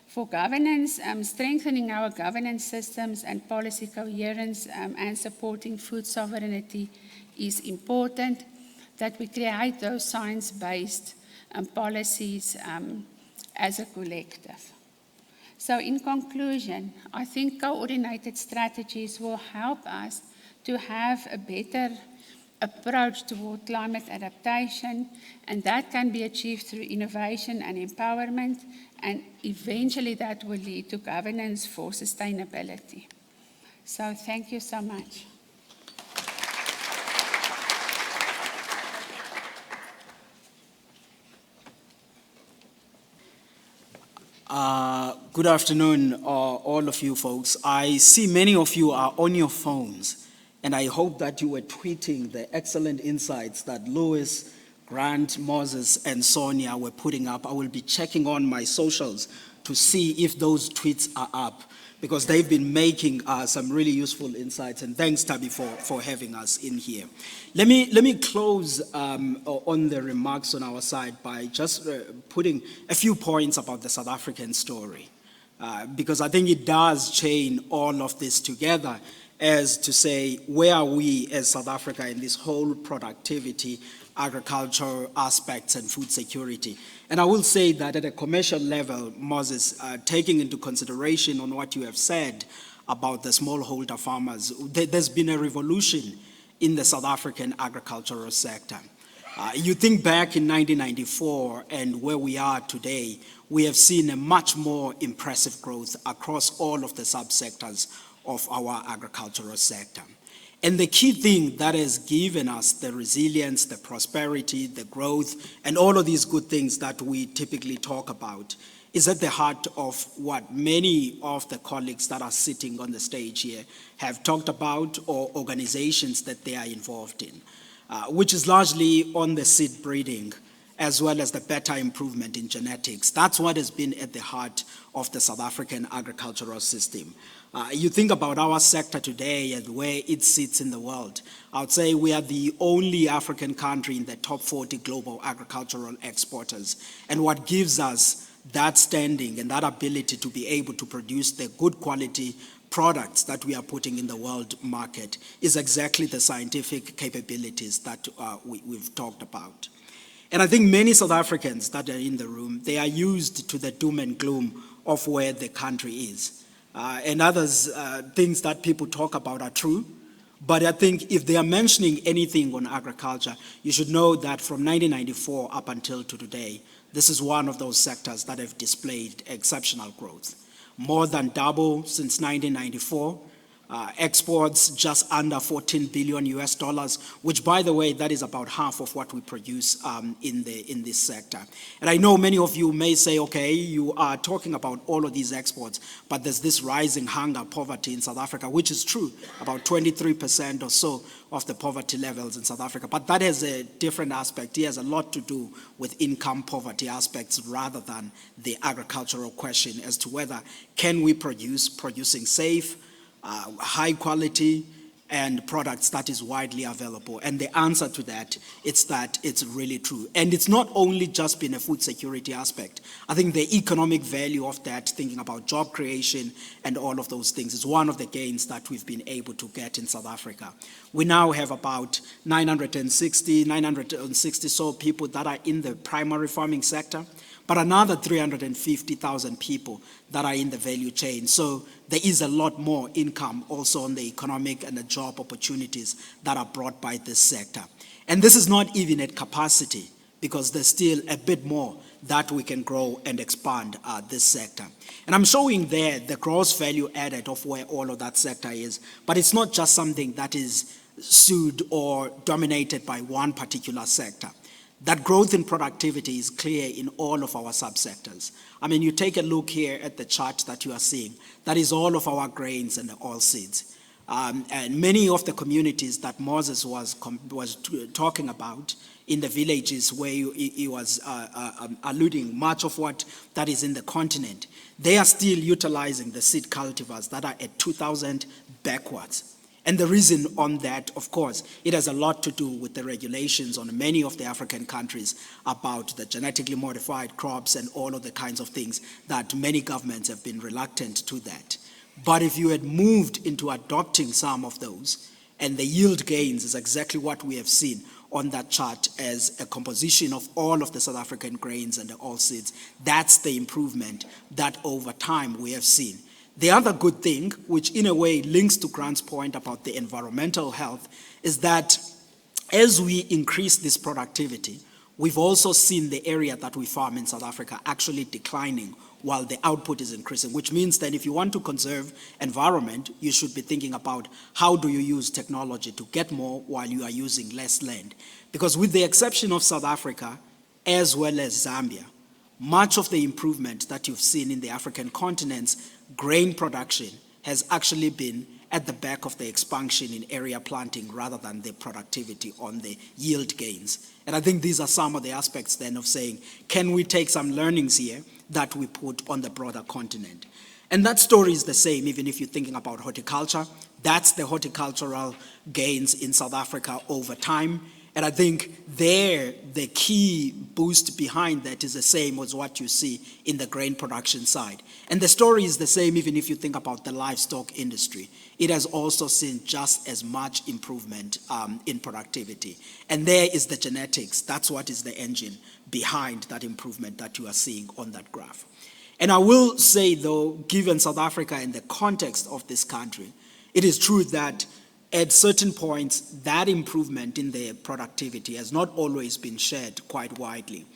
S5: For governance, strengthening our governance systems and policy coherence and supporting food sovereignty is important, that we create those science-based policies as a collective. So in conclusion, I think coordinated strategies will help us to have a better approach toward climate adaptation, and that can be achieved through innovation and empowerment, and eventually that will lead to governance for sustainability. So thank you so much.
S6: Good afternoon, all of you folks. I see many of you are on your phones, and I hope that you were tweeting the excellent insights that Louis, Grant, Moses, and Sonia were putting up. I will be checking on my socials to see if those tweets are up, because they've been making some really useful insights, and thanks, Tabi, for having us in here. Let me close on the remarks on our side by just putting a few points about the South African story, because I think it does chain all of this together as to say, where are we as South Africa in this whole productivity, agricultural aspects, and food security? And I will say that at a commercial level, Moses, taking into consideration on what you have said about the smallholder farmers, there's been a revolution in the South African agricultural sector. You think back in 1994 and where we are today, we have seen a much more impressive growth across all of the subsectors of our agricultural sector. And the key thing that has given us the resilience, the prosperity, the growth, and all of these good things that we typically talk about is at the heart of what many of the colleagues that are sitting on the stage here have talked about, or organizations that they are involved in, which is largely on the seed breeding as well as the better improvement in genetics. That's what has been at the heart of the South African agricultural system. You think about our sector today and where it sits in the world. I would say we are the only African country in the top 40 global agricultural exporters. And what gives us that standing and that ability to be able to produce the good quality products that we are putting in the world market is exactly the scientific capabilities that we've talked about. And I think many South Africans that are in the room, they are used to the doom and gloom of where the country is. And others, things that people talk about are true. But I think if they are mentioning anything on agriculture, you should know that from 1994 up until to today, this is one of those sectors that have displayed exceptional growth. More than double since 1994. Exports just under $14 billion US dollars, which, by the way, that is about half of what we produce in this sector. And I know many of you may say, okay, you are talking about all of these exports, but there's this rising hunger, poverty in South Africa, which is true, about 23% or so of the poverty levels in South Africa. But that has a different aspect. It has a lot to do with income poverty aspects rather than the agricultural question as to whether can we producing safe, high quality, and products that is widely available. And the answer to that it's really true. And it's not only just been a food security aspect. I think the economic value of that, thinking about job creation and all of those things, is one of the gains that we've been able to get in South Africa. We now have about 960 so people that are in the primary farming sector, but another 350,000 people that are in the value chain. So there is a lot more income also on the economic and the job opportunities that are brought by this sector. And this is not even at capacity, because there's still a bit more that we can grow and expand this sector. And I'm showing there the gross value added of where all of that sector is, but it's not just something that is skewed or dominated by one particular sector. That growth in productivity is clear in all of our subsectors. I mean, you take a look here at the chart that you are seeing. That is all of our grains and oilseeds. And many of the communities that Moses was talking about in the villages where he was alluding, much of what that is in the continent, they are still utilizing the seed cultivars that are at 2000 backwards. And the reason on that, of course, it has a lot to do with the regulations on many of the African countries about the genetically modified crops and all of the kinds of things that many governments have been reluctant to that. But if you had moved into adopting some of those, and the yield gains is exactly what we have seen on that chart as a composition of all of the South African grains and the oilseeds, that's the improvement that over time we have seen. The other good thing, which in a way links to Grant's point about the environmental health, is that as we increase this productivity, we've also seen the area that we farm in South Africa actually declining while the output is increasing, which means that if you want to conserve environment, you should be thinking about how do you use technology to get more while you are using less land. Because with the exception of South Africa, as well as Zambia, much of the improvement that you've seen in the African continent's grain production has actually been at the back of the expansion in area planting rather than the productivity on the yield gains. And I think these are some of the aspects then of saying, can we take some learnings here that we put on the broader continent? And that story is the same even if you're thinking about horticulture. That's the horticultural gains in South Africa over time. And I think there, the key boost behind that is the same as what you see in the grain production side. And the story is the same even if you think about the livestock industry. It has also seen just as much improvement in productivity. And there is the genetics. That's what is the engine behind that improvement that you are seeing on that graph. And I will say, though, given South Africa and the context of this country, it is true that at certain points, that improvement in the productivity has not always been shared quite widely.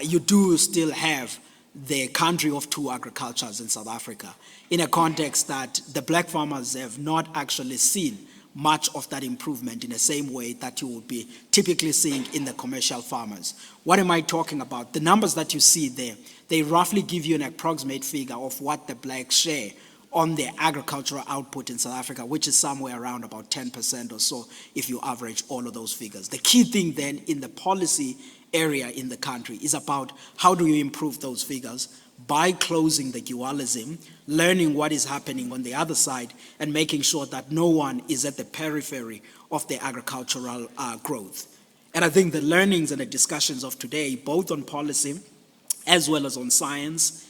S6: You do still have the country of two agricultures in South Africa, in a context that the black farmers have not actually seen much of that improvement in the same way that you would be typically seeing in the commercial farmers. What am I talking about? The numbers that you see there, they roughly give you an approximate figure of what the blacks share on their agricultural output in South Africa, which is somewhere around about 10% or so if you average all of those figures. The key thing then in the policy area in the country is about how do you improve those figures by closing the dualism, learning what is happening on the other side, and making sure that no one is at the periphery of the agricultural growth. And I think the learnings and the discussions of today, both on policy as well as on science,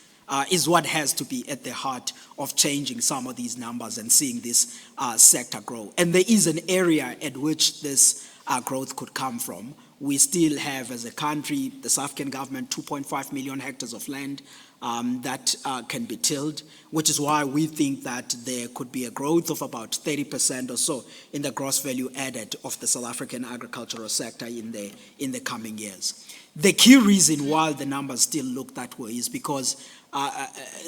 S6: is what has to be at the heart of changing some of these numbers and seeing this sector grow. And there is an area at which this growth could come from. We still have, as a country, the South African government, 2.5 million hectares of land that can be tilled, which is why we think that there could be a growth of about 30% or so in the gross value added of the South African agricultural sector in the coming years. The key reason why the numbers still look that way is because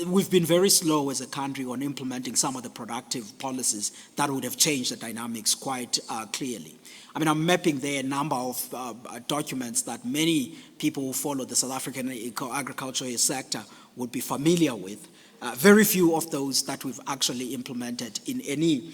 S6: we've been very slow as a country on implementing some of the productive policies that would have changed the dynamics quite clearly. I mean, I'm mapping there a number of documents that many people who follow the South African agricultural sector would be familiar with. Very few of those that we've actually implemented in any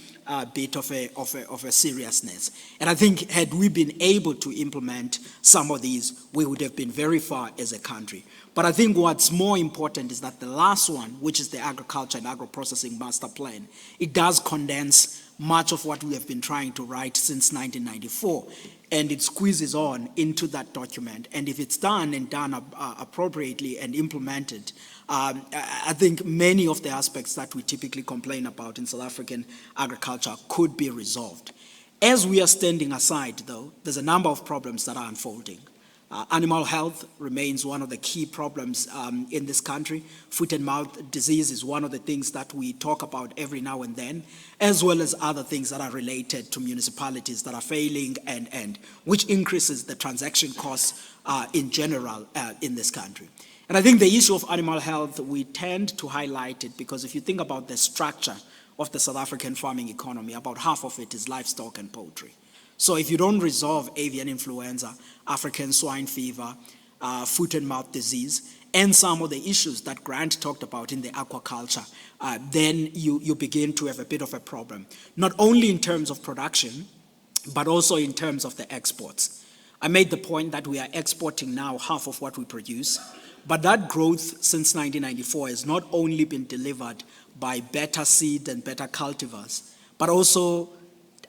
S6: bit of a seriousness. And I think had we been able to implement some of these, we would have been very far as a country. But I think what's more important is that the last one, which is the Agriculture and Agro-Processing Master Plan, it does condense much of what we have been trying to write since 1994, and it squeezes on into that document. And if it's done and done appropriately and implemented, I think many of the aspects that we typically complain about in South African agriculture could be resolved. As we are standing aside, though, there's a number of problems that are unfolding. Animal health remains one of the key problems in this country. Foot and mouth disease is one of the things that we talk about every now and then, as well as other things that are related to municipalities that are failing and which increases the transaction costs in general in this country. And I think the issue of animal health, we tend to highlight it because if you think about the structure of the South African farming economy, about half of it is livestock and poultry. So if you don't resolve avian influenza, African swine fever, foot and mouth disease, and some of the issues that Grant talked about in the aquaculture, then you begin to have a bit of a problem, not only in terms of production, but also in terms of the exports. I made the point that we are exporting now half of what we produce, but that growth since 1994 has not only been delivered by better seed and better cultivars, but also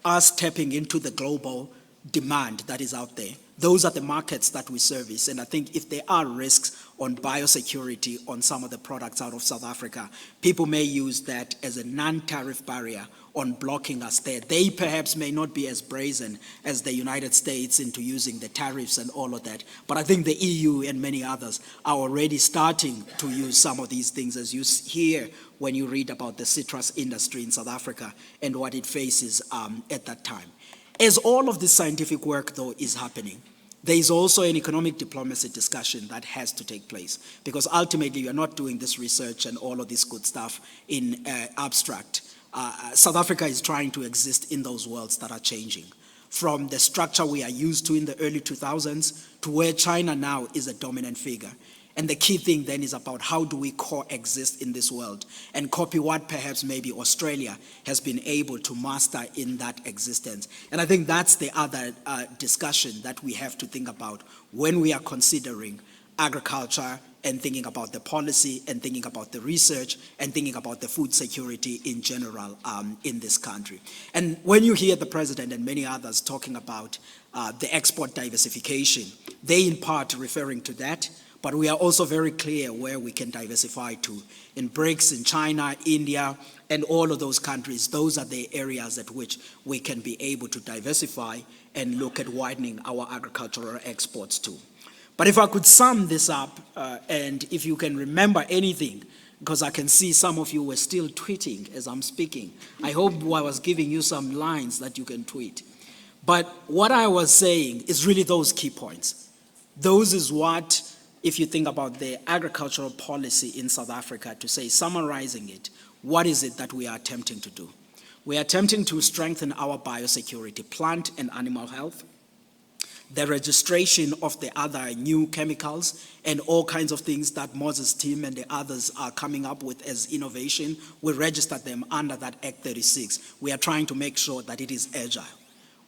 S6: us tapping into the global demand that is out there. Those are the markets that we service. And I think if there are risks on biosecurity on some of the products out of South Africa, people may use that as a non-tariff barrier on blocking us there. They perhaps may not be as brazen as the United States into using the tariffs and all of that. But I think the EU and many others are already starting to use some of these things, as you hear when you read about the citrus industry in South Africa and what it faces at that time. As all of this scientific work, though, is happening, there is also an economic diplomacy discussion that has to take place, because ultimately you are not doing this research and all of this good stuff in abstract. South Africa is trying to exist in those worlds that are changing, from the structure we are used to in the early 2000s to where China now is a dominant figure. And the key thing then is about how do we coexist in this world and copy what perhaps maybe Australia has been able to master in that existence. And I think that's the other discussion that we have to think about when we are considering agriculture and thinking about the policy and thinking about the research and thinking about the food security in general in this country. And when you hear the president and many others talking about the export diversification, they in part referring to that. But we are also very clear where we can diversify to. In BRICS, in China, India, and all of those countries, those are the areas at which we can be able to diversify and look at widening our agricultural exports too. But if I could sum this up, and if you can remember anything, because I can see some of you were still tweeting as I'm speaking. I hope I was giving you some lines that you can tweet. But what I was saying is really those key points. Those is what, if you think about the agricultural policy in South Africa, to say, summarizing it, what is it that we are attempting to do? We are attempting to strengthen our biosecurity, plant and animal health, the registration of the other new chemicals and all kinds of things that Moses' team and the others are coming up with as innovation. We register them under that Act 36. We are trying to make sure that it is agile.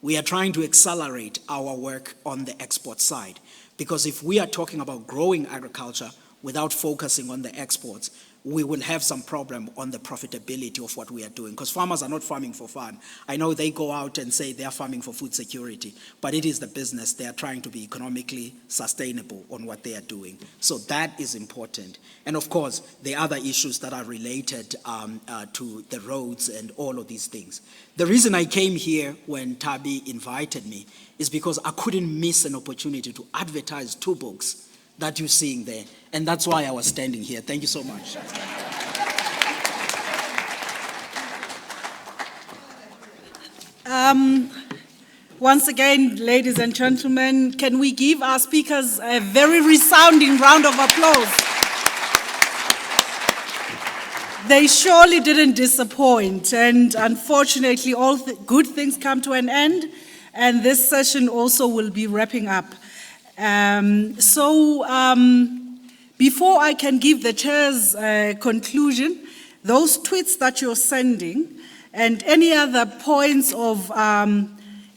S6: We are trying to accelerate our work on the export side, because if we are talking about growing agriculture without focusing on the exports, we will have some problem on the profitability of what we are doing, because farmers are not farming for fun. I know they go out and say they are farming for food security, but it is the business. They are trying to be economically sustainable on what they are doing. So that is important. And of course, the other issues that are related to the roads and all of these things. The reason I came here when Tabi invited me is because I couldn't miss an opportunity to advertise 2 books that you're seeing there. And that's why I was standing here. Thank you so much.
S1: Once again, ladies and gentlemen, can we give our speakers a very resounding round of applause? They surely didn't disappoint, and unfortunately, all good things come to an end, and this session also will be wrapping up. Before I can give the chair's conclusion, those tweets that you're sending and any other points of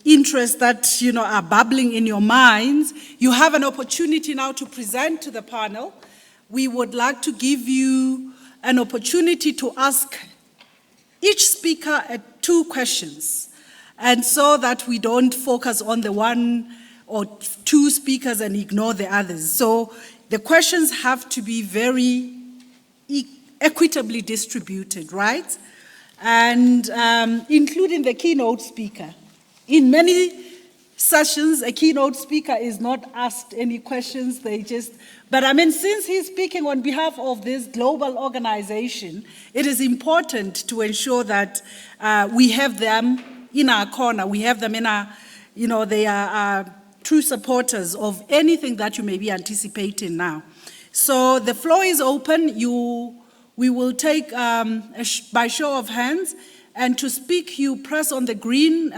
S1: interest that are bubbling in your minds, you have an opportunity now to present to the panel. We would like to give you an opportunity to ask each speaker 2 questions, and so that we don't focus on the 1 or 2 speakers and ignore the others. So the questions have to be very equitably distributed, right? And including the keynote speaker. In many sessions, a keynote speaker is not asked any questions, but I mean, since he's speaking on behalf of this global organization, it is important to ensure that we have them in our corner, we have them in our, they are true supporters of anything that you may be anticipating now. So the floor is open. We will take by show of hands, and to speak, you press on the green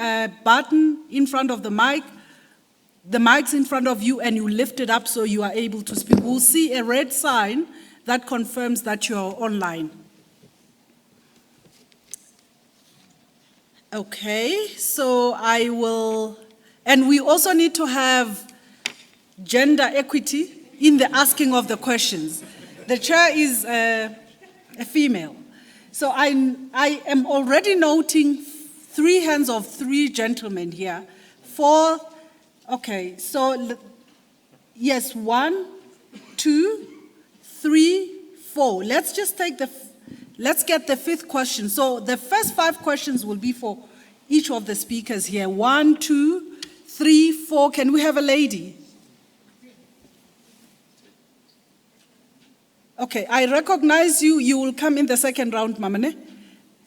S1: button in front of the mic. The mic's in front of you, and you lift it up so you are able to speak. We'll see a red sign that confirms that you're online. Okay, so I will, and we also need to have gender equity in the asking of the questions. The chair is a female. So I am already noting 3 hands of 3 gentlemen here. 4, okay, so yes, 1, 2, 3, 4. Let's just take let's get the 5th question. So the first 5 questions will be for each of the speakers here. 1, 2, 3, 4. Can we have a lady? Okay, I recognize you. You will come in the second round, Mamane.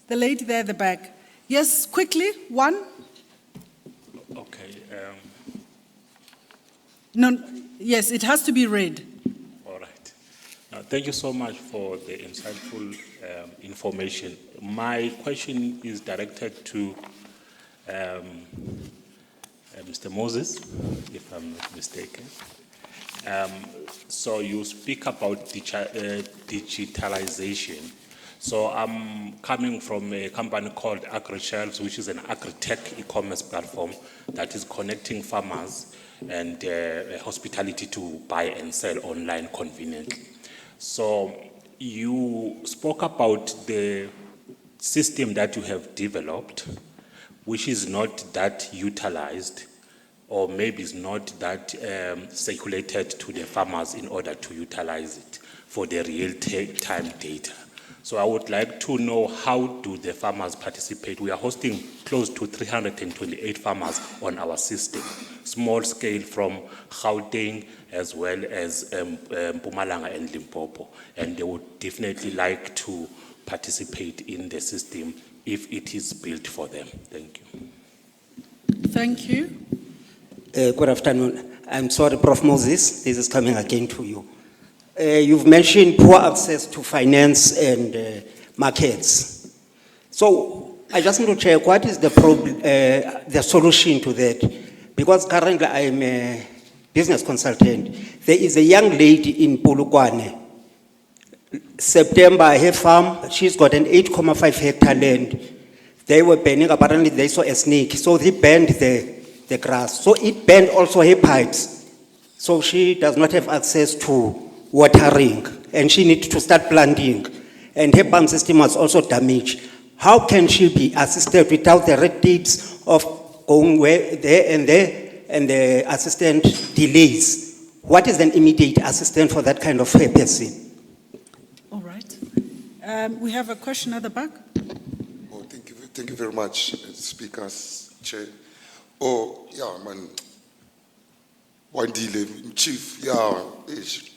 S1: The lady there at the back. Yes, quickly, 1.
S7: Okay.
S1: No, yes, it has to be read.
S7: All right. Thank you so much for the insightful information. My question is directed to Mr. Moses, if I'm not mistaken. So you speak about digitalization. So I'm coming from a company called AgriShelves, which is an agri-tech e-commerce platform that is connecting farmers and hospitality to buy and sell online conveniently. So you spoke about the system that you have developed, which is not that utilized, or maybe is not that circulated to the farmers in order to utilize it for the real-time data. So I would like to know, how do the farmers participate? We are hosting close to 328 farmers on our system, small scale from Gauteng as well as Mpumalanga and Limpopo, and they would definitely like to participate in the system if it is built for them. Thank you.
S1: Thank you.
S8: Good afternoon. I'm sorry, Prof. Moses, this is coming again to you. You've mentioned poor access to finance and markets. So I just want to check what is the problem, the solution to that? Because currently I'm a business consultant. There is a young lady in Polokwane. September, her farm, she's got an 8.5 hectare land. They were burning, apparently they saw a snake, so they burned the grass. So it burned also her pipes. So she does not have access to watering, and she needs to start planting. And her pump system was also damaged. How can she be assisted without the red tapes of going there, and the assistant delays? What is an immediate assistance for that kind of a person?
S1: All right. We have a question at the back.
S9: Oh, thank you very much, speakers, chair. Oh, yeah, man. Wandile, Chief, yeah,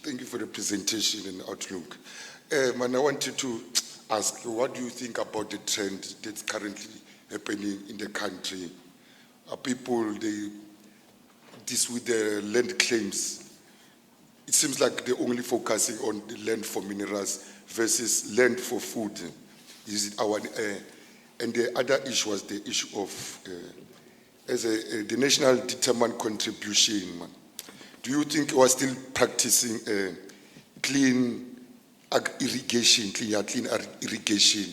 S9: thank you for the presentation and outlook. Man, I wanted to ask you, what do you think about the trend that's currently happening in the country? Are people, this with the land claims, it seems like they're only focusing on the land for minerals versus land for food. Is it our, and the other issue was the issue of, the national determined contribution, man. Do you think we are still practicing clean irrigation, clean irrigation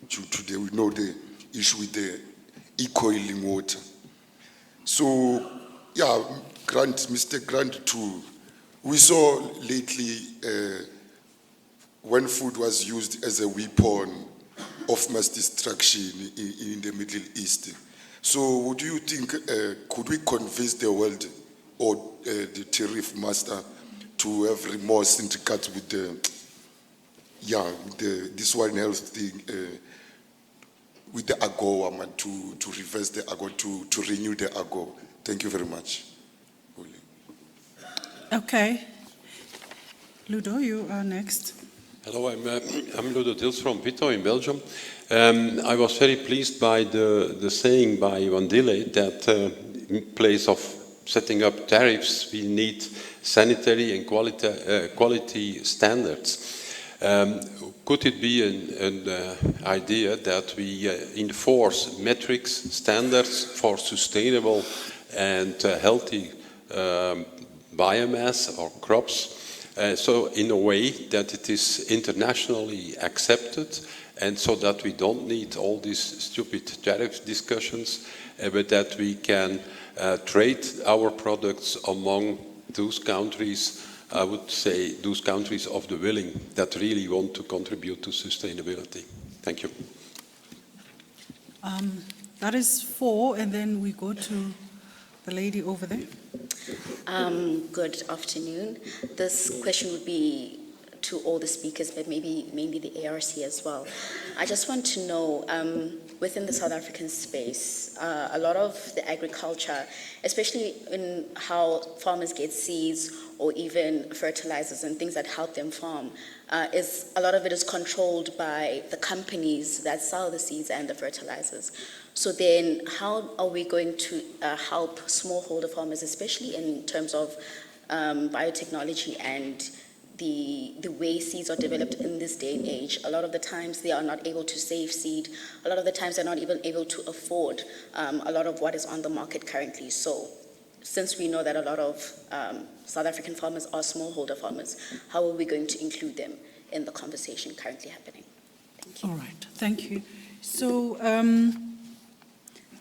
S9: due to the, we know the issue with the e-coiling water? So, yeah, Mr. Grant too, we saw lately when food was used as a weapon of mass destruction in the Middle East. So would you think, could we convince the world or the tariff master to have remorse in regards with this One Health thing, with the AGOA, man, to reverse the AGOA, to renew the AGOA? Thank you very much.
S1: Okay. Ludo, you are next.
S10: Hello, I'm Ludo Dils from Vito in Belgium. I was very pleased by the saying by Wandile that in place of setting up tariffs, we need sanitary and quality standards. Could it be an idea that we enforce metrics, standards for sustainable and healthy biomass or crops? So in a way that it is internationally accepted, and so that we don't need all these stupid tariff discussions, but that we can trade our products among those countries, I would say those countries of the willing that really want to contribute to sustainability. Thank you.
S1: That is 4, and then we go to the lady over there.
S11: Good afternoon. This question would be to all the speakers, but mainly the ARC as well. I just want to know, within the South African space, a lot of the agriculture, especially in how farmers get seeds or even fertilizers and things that help them farm, a lot of it is controlled by the companies that sell the seeds and the fertilizers. So then how are we going to help smallholder farmers, especially in terms of biotechnology and the way seeds are developed in this day and age? A lot of the times they are not able to save seed. A lot of the times they're not even able to afford a lot of what is on the market currently. So since we know that a lot of South African farmers are smallholder farmers, how are we going to include them in the conversation currently happening? Thank you.
S1: All right, thank you. So,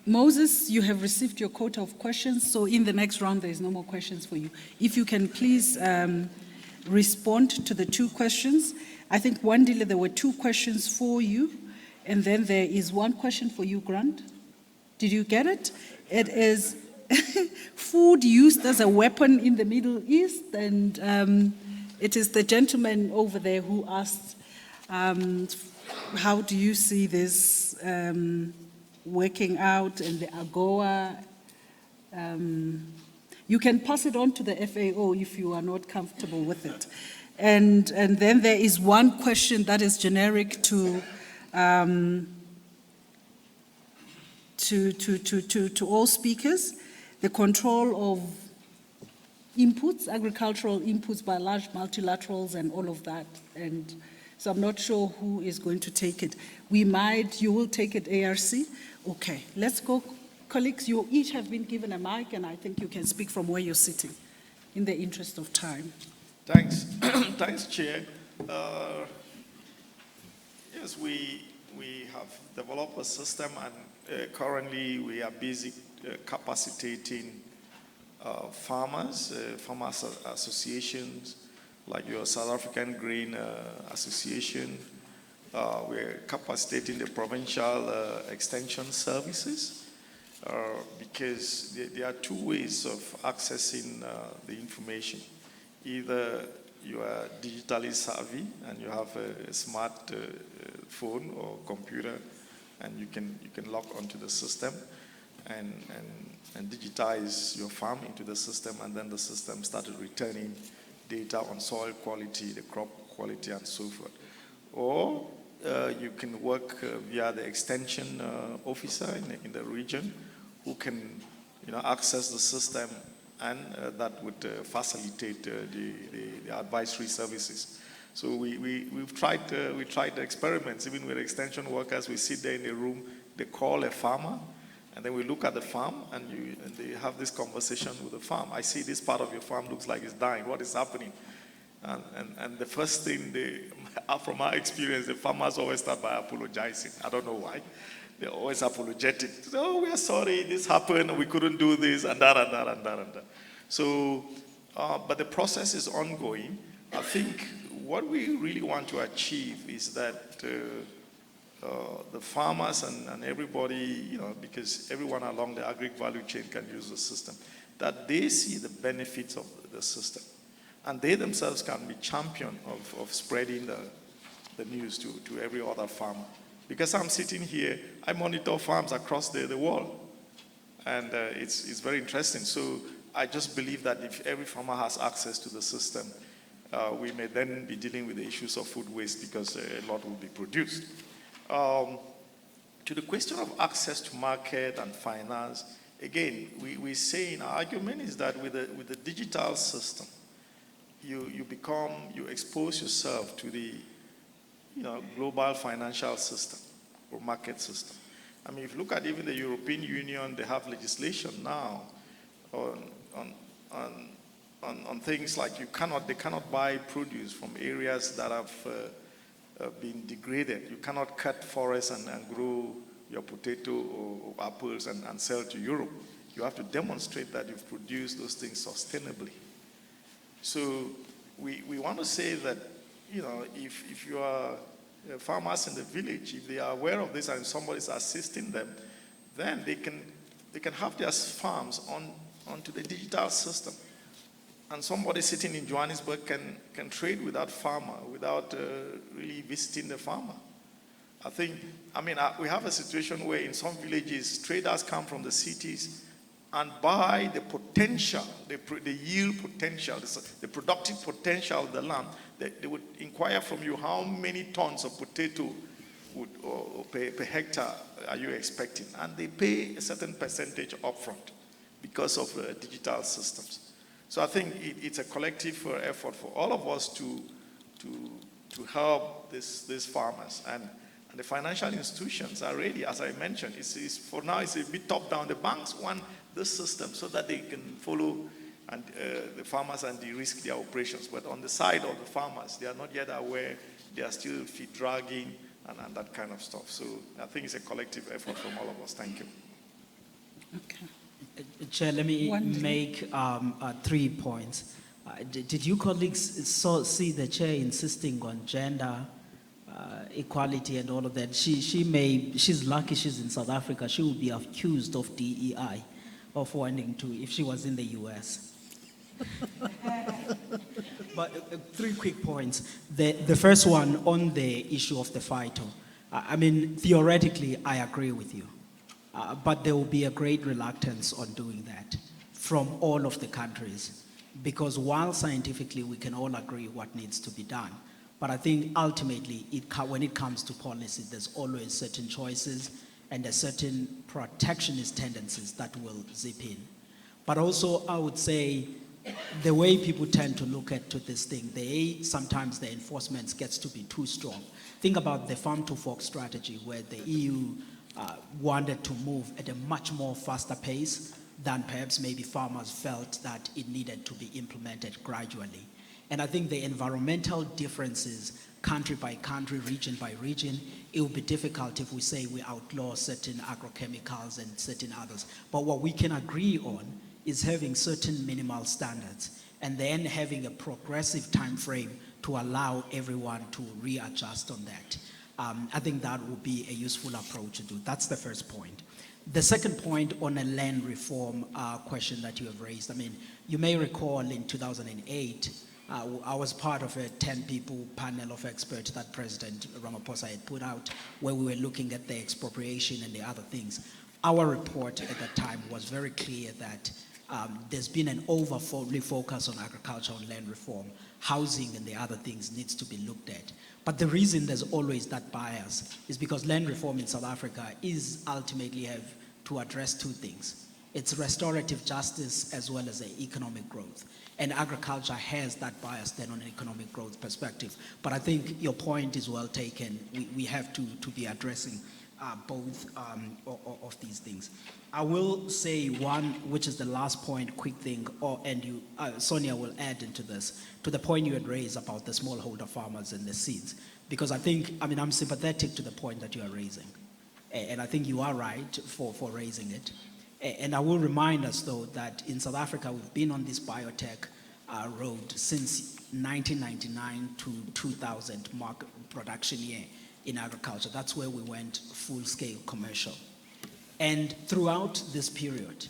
S1: Moses, you have received your quota of questions, so in the next round there is no more questions for you. If you can please respond to the 2 questions. I think, Wandile, there were 2 questions for you, and then there is 1 question for you, Grant. Did you get it? It is food used as a weapon in the Middle East, and it is the gentleman over there who asked, how do you see this working out, and the AGOA? You can pass it on to the FAO if you are not comfortable with it. And then there is 1 question that is generic to all speakers: the control of inputs, agricultural inputs by large multilaterals and all of that. And So I'm not sure who is going to take it. You will take it, ARC? Okay, let's go. Colleagues, you each have been given a mic, and I think you can speak from where you're sitting, in the interest of time.
S4: Thanks. Thanks, Chair. Yes, we have developed a system, and currently we are busy capacitating farmers associations, like your South African Grain Association. We're capacitating the provincial extension services. Because there are two ways of accessing the information. Either you are digitally savvy and you have a smart phone or computer, and you can log onto the system and digitize your farm into the system, and then the system started returning data on soil quality, the crop quality, and so forth. Or you can work via the extension officer in the region, who can, access the system, and that would facilitate the advisory services. So we've tried the experiments, even with extension workers. We sit there in a room, they call a farmer, and then we look at the farm, and they have this conversation with the farm. I see this part of your farm looks like it's dying. What is happening? And the first thing, from our experience, the farmers always start by apologizing. I don't know why. They're always apologetic. Oh, we are sorry, this happened, we couldn't do this, and that, and that, and that, and that. So, but the process is ongoing. I think what we really want to achieve is that the farmers and everybody, because everyone along the agri value chain can use the system, that they see the benefits of the system. And they themselves can be champion of spreading the news to every other farmer. Because I'm sitting here, I monitor farms across the world. And it's very interesting. So I just believe that if every farmer has access to the system, we may then be dealing with the issues of food waste, because a lot will be produced. To the question of access to market and finance, again, we say in our argument is that with the digital system, you expose yourself to the global financial system or market system. I mean, if you look at even the European Union, they have legislation now on things like they cannot buy produce from areas that have been degraded. You cannot cut forests and grow your potato or apples and sell to Europe. You have to demonstrate that you've produced those things sustainably. So we want to say that, if you are farmers in the village, if they are aware of this and somebody is assisting them, then they can have their farms onto the digital system. And somebody sitting in Johannesburg can trade with that farmer without really visiting the farmer. We have a situation where in some villages, traders come from the cities and buy the potential, the yield potential, the productive potential of the land. They would inquire from you how many tons of potato or per hectare are you expecting, and they pay a certain percentage upfront because of digital systems. So I think it's a collective effort for all of us to help these farmers, and the financial institutions are ready. As I mentioned, for now it's a bit top down. The banks want this system so that they can follow the farmers and de-risk their operations. But on the side of the farmers, they are not yet aware. They are still feet dragging and that kind of stuff. So I think it's a collective effort from all of us. Thank you.
S1: Okay.
S6: Chair, let me make 3 points. Did you colleagues see the chair insisting on gender equality and all of that? She's lucky she's in South Africa. She would be accused of DEI, of wanting to, if she was in the US. But 3 quick points. The first one on the issue of the phyto. Theoretically, I agree with you. But there will be a great reluctance on doing that from all of the countries. Because while scientifically we can all agree what needs to be done, but I think ultimately, when it comes to policy, there's always certain choices and a certain protectionist tendencies that will zip in. But also, I would say, the way people tend to look at to this thing, sometimes the enforcement gets to be too strong. Think about the farm to fork strategy, where the EU wanted to move at a much more faster pace than perhaps maybe farmers felt that it needed to be implemented gradually. And I think the environmental differences, country by country, region by region, it will be difficult if we say we outlaw certain agrochemicals and certain others. But what we can agree on is having certain minimal standards and then having a progressive time frame to allow everyone to readjust on that. I think that would be a useful approach to do. That's the first point. The second point on a land reform question that you have raised, I mean, you may recall in 2008, I was part of a 10-people panel of experts that President Ramaphosa had put out, where we were looking at the expropriation and the other things. Our report at that time was very clear that there's been an overly focus on agriculture and land reform. Housing and the other things needs to be looked at. But the reason there's always that bias is because land reform in South Africa is ultimately have to address two things. It's restorative justice as well as economic growth. And agriculture has that bias then on an economic growth perspective. But I think your point is well taken. We have to be addressing both of these things. I will say one, which is the last point, quick thing, and Sonia will add into this, to the point you had raised about the smallholder farmers and the seeds. Because I'm sympathetic to the point that you are raising. And I think you are right for raising it. And I will remind us, though, that in South Africa, we've been on this biotech road since 1999 to 2000 production year in agriculture. That's where we went full-scale commercial. And throughout this period,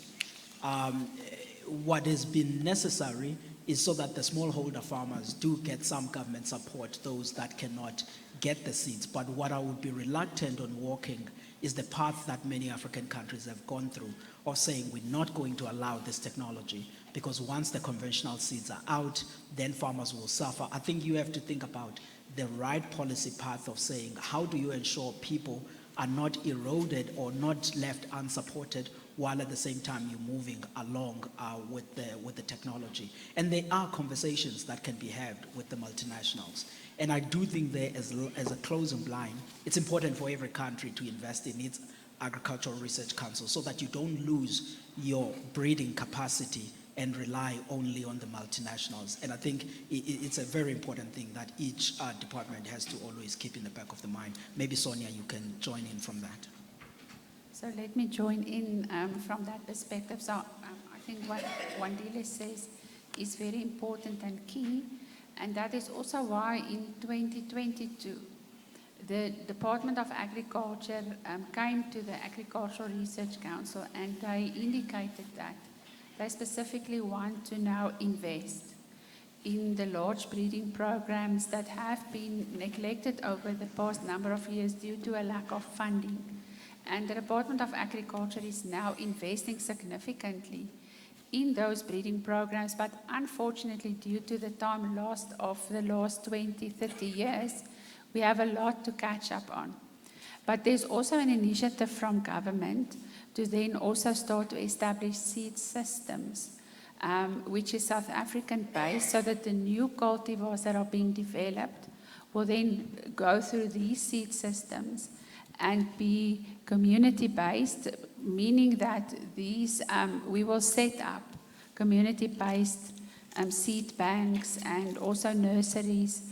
S6: what has been necessary is so that the smallholder farmers do get some government support, those that cannot get the seeds. But what I would be reluctant on walking is the path that many African countries have gone through of saying we're not going to allow this technology because once the conventional seeds are out, then farmers will suffer. I think you have to think about the right policy path of saying how do you ensure people are not eroded or not left unsupported while at the same time you're moving along with the technology. And there are conversations that can be had with the multinationals. And I do think there, as a closing line, it's important for every country to invest in its agricultural research council so that you don't lose your breeding capacity and rely only on the multinationals. And I think it's a very important thing that each department has to always keep in the back of the mind. Maybe Sonia, you can join in from that.
S5: So let me join in from that perspective. So I think what Wandile says is very important and key. And that is also why in 2022, the Department of Agriculture came to the Agricultural Research Council and they indicated that they specifically want to now invest in the large breeding programs that have been neglected over the past number of years due to a lack of funding. And the Department of Agriculture is now investing significantly in those breeding programs, but unfortunately, due to the time lost of the last 20, 30 years, we have a lot to catch up on. But there's also an initiative from government to then also start to establish seed systems, which is South African based, so that the new cultivars that are being developed will then go through these seed systems and be community-based, meaning that these, we will set up community-based seed banks and also nurseries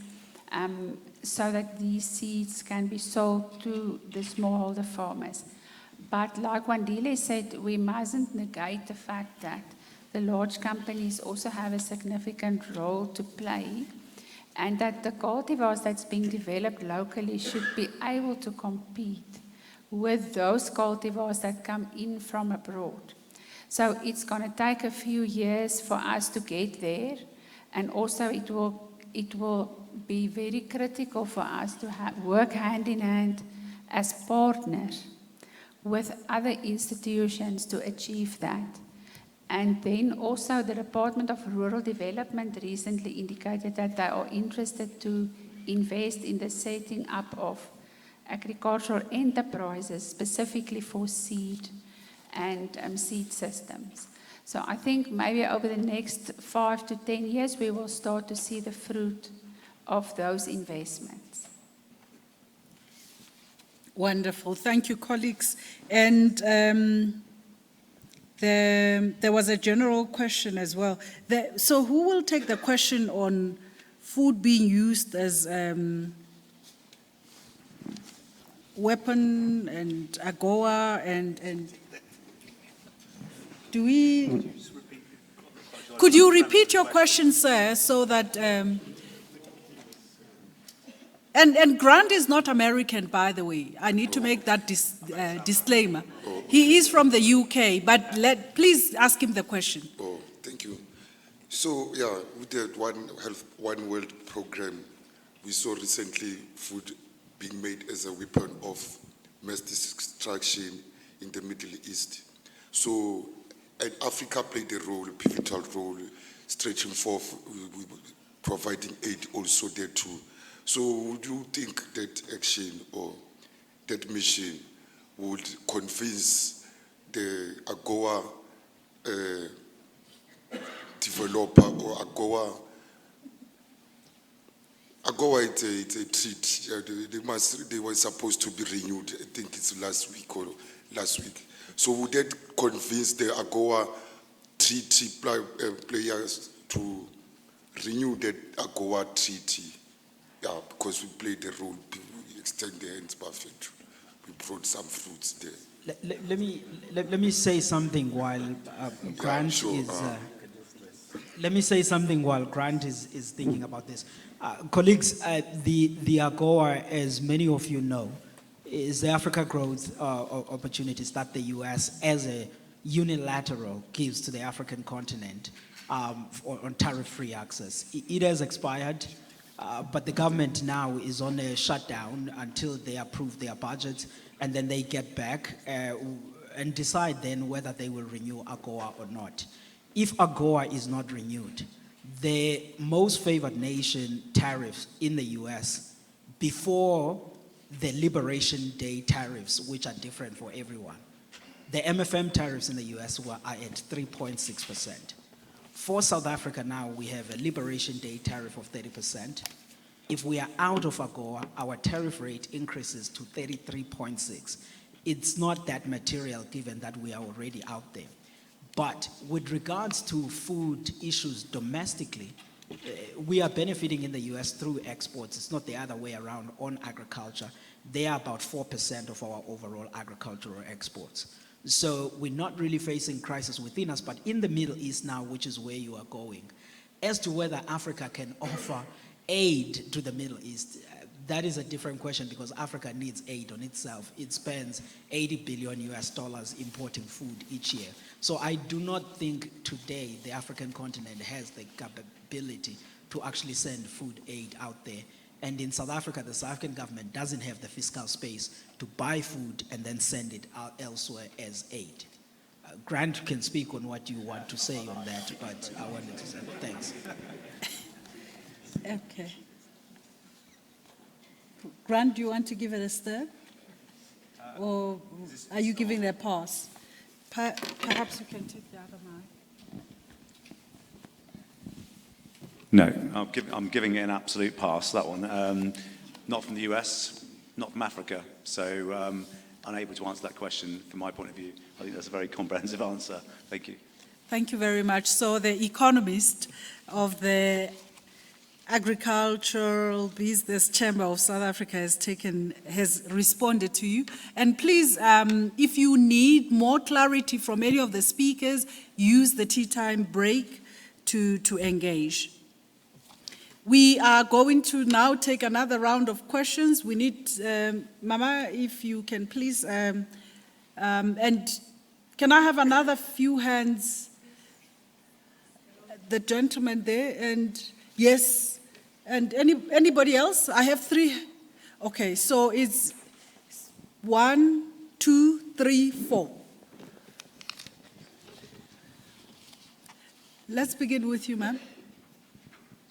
S5: so that these seeds can be sold to the smallholder farmers. But like Wandile said, we mustn't negate the fact that the large companies also have a significant role to play, and that the cultivars that's being developed locally should be able to compete with those cultivars that come in from abroad. So it's going to take a few years for us to get there, and also it will be very critical for us to work hand in hand as partners with other institutions to achieve that. And then also the Department of Rural Development recently indicated that they are interested to invest in the setting up of agricultural enterprises specifically for seed and seed systems. So I think maybe over the next 5 to 10 years, we will start to see the fruit of those investments.
S1: Wonderful. Thank you, colleagues. And there was a general question as well. So who will take the question on food being used as weapon and AGOA and do we... Could you repeat your question, sir, so that... And Grant is not American, by the way. I need to make that disclaimer. He is from the UK, but please ask him the question.
S9: Oh, thank you. So, yeah, with the One Health, One World program, we saw recently food being made as a weapon of mass destruction in the Middle East. So, and Africa played a role, a pivotal role, stretching forth, providing aid also there too. So would you think that action or that mission would convince the AGOA developer or AGOA it's a treat. They were supposed to be renewed. I think it's last week. So would that convince the AGOA treaty players to renew that AGOA treaty? Yeah, because we played the role, we extend the hands perfect. We brought some fruits there.
S6: Let me say something while Grant is. Let me say something while Grant is thinking about this. Colleagues, the AGOA, as many of you know, is the Africa Growth Opportunities that the US, as a unilateral, gives to the African continent on tariff-free access. It has expired, but the government now is on a shutdown until they approve their budget, and then they get back and decide then whether they will renew AGOA or not. If AGOA is not renewed, the most favored nation tariffs in the US before the Liberation Day tariffs, which are different for everyone, the MFM tariffs in the US are at 3.6%. For South Africa now, we have a Liberation Day tariff of 30%. If we are out of AGOA, our tariff rate increases to 33.6. It's not that material given that we are already out there. But with regards to food issues domestically, we are benefiting in the US through exports. It's not the other way around on agriculture. They are about 4% of our overall agricultural exports. So we're not really facing crisis within us, but in the Middle East now, which is where you are going. As to whether Africa can offer aid to the Middle East, that is a different question because Africa needs aid on itself. It spends $80 billion importing food each year. So I do not think today the African continent has the capability to actually send food aid out there. And in South Africa, the South African government doesn't have the fiscal space to buy food and then send it out elsewhere as aid. Grant can speak on what you want to say on that, but I wanted to say thanks.
S1: Okay. Grant, do you want to give it a stir? Or are you giving it a pass? Perhaps you can take the other mic.
S3: No, I'm giving it an absolute pass, that one. Not from the US, not from Africa, so unable to answer that question from my point of view. I think that's a very comprehensive answer. Thank you.
S1: Thank you very much. So the economist of the Agricultural Business Chamber of South Africa has responded to you. And please, if you need more clarity from any of the speakers, use the tea time break to engage. We are going to now take another round of questions. We need, Mama, if you can please, and can I have another few hands? The gentleman there, and yes. And anybody else? I have three. Okay, so it's 1, 2, 3, 4. Let's begin with you, ma'am.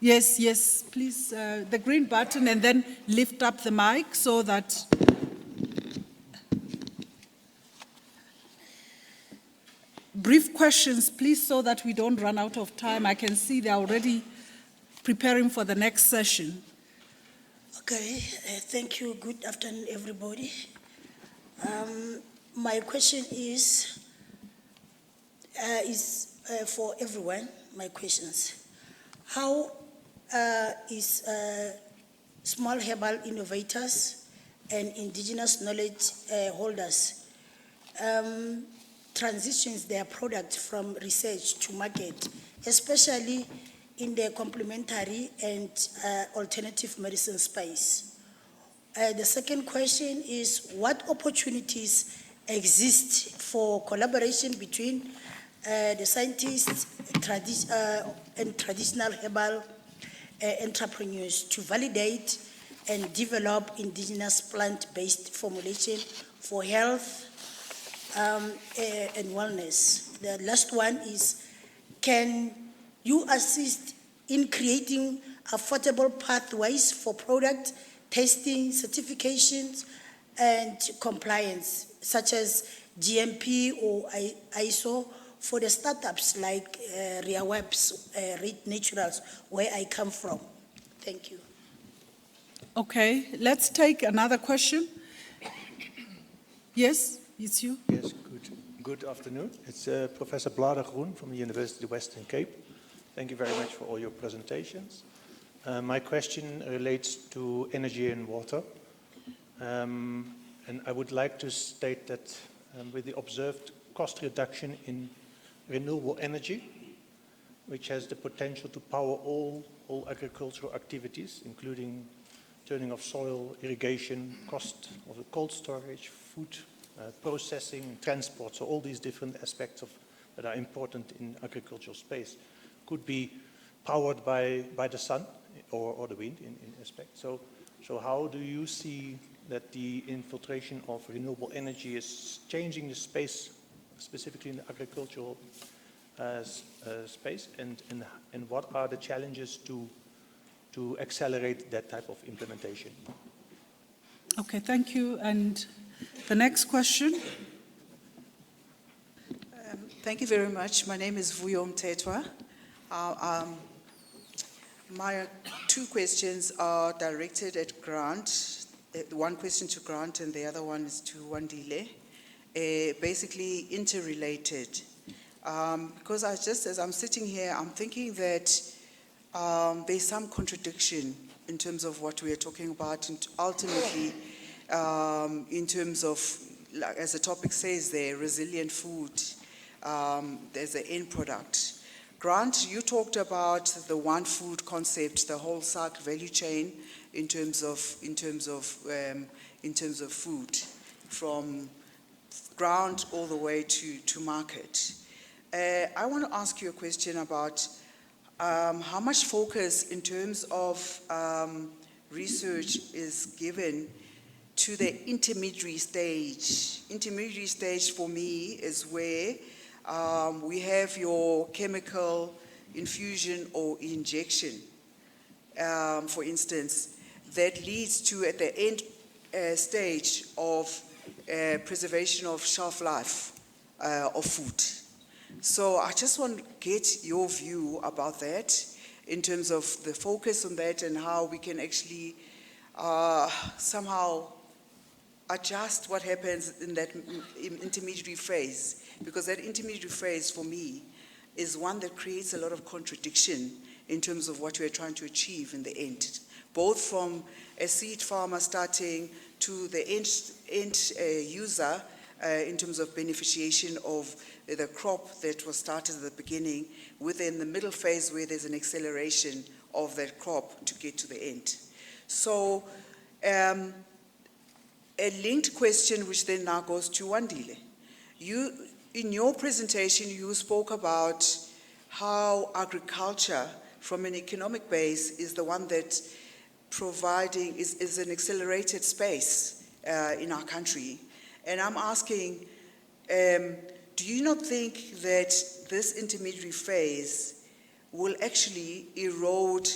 S1: Yes, please, the green button, and then lift up the mic so that... brief questions, please, so that we don't run out of time. I can see they're already preparing for the next session.
S12: Okay, thank you. Good afternoon, everybody. My question is for everyone, my questions. How is small herbal innovators and indigenous knowledge holders transitions their product from research to market, especially in the complementary and alternative medicine space? The second question is, what opportunities exist for collaboration between the scientists and traditional herbal entrepreneurs to validate and develop indigenous plant-based formulation for health and wellness? The last one is, can you assist in creating affordable pathways for product testing, certifications, and compliance, such as GMP or ISO, for the startups like Ria Webs, Reed Naturals, where I come from? Thank you.
S1: Okay, let's take another question. Yes, it's you.
S13: Yes, good afternoon. It's Professor Blader-Groen from the University of Western Cape. Thank you very much for all your presentations. My question relates to energy and water. And I would like to state that with the observed cost reduction in renewable energy, which has the potential to power all agricultural activities, including turning of soil, irrigation, cost of the cold storage, food processing, transport, so all these different aspects that are important in agricultural space could be powered by the sun or the wind in aspect. So how do you see that the infiltration of renewable energy is changing the space, specifically in the agricultural space, and what are the challenges to accelerate that type of implementation?
S1: Okay, thank you. And the next question.
S14: Thank you very much. My name is Vuyo Mtetwa. My two questions are directed at Grant. One question to Grant and the other one is to Wandile. Basically interrelated. Because as I'm sitting here, I'm thinking that there's some contradiction in terms of what we are talking about, and ultimately in terms of, like, as the topic says there, resilient food, there's the end product. Grant, you talked about the one food concept, the whole cycle value chain in terms of food, from ground all the way to market. I want to ask you a question about how much focus in terms of research is given to the intermediary stage. Intermediary stage for me is where we have your chemical infusion or injection, for instance, that leads to, at the end stage of preservation of shelf life of food. So I just want to get your view about that in terms of the focus on that and how we can actually somehow adjust what happens in that intermediary phase, because that intermediary phase for me is one that creates a lot of contradiction in terms of what we're trying to achieve in the end, both from a seed farmer starting to the end user in terms of beneficiation of the crop that was started at the beginning, within the middle phase where there's an acceleration of that crop to get to the end. So a linked question, which then now goes to Wandile. You, in your presentation, you spoke about how agriculture, from an economic base, is the one that providing, is an accelerated space in our country. And I'm asking, do you not think that this intermediary phase will actually erode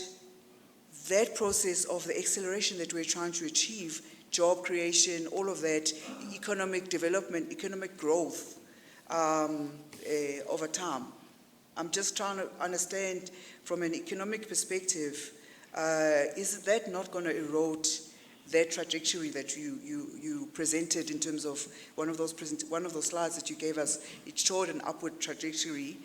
S14: that process of the acceleration that we're trying to achieve, job creation, all of that, economic development, economic growth, over time. I'm just trying to understand from an economic perspective, is that not going to erode that trajectory that you presented in terms of one of those slides that you gave us? It showed an upward trajectory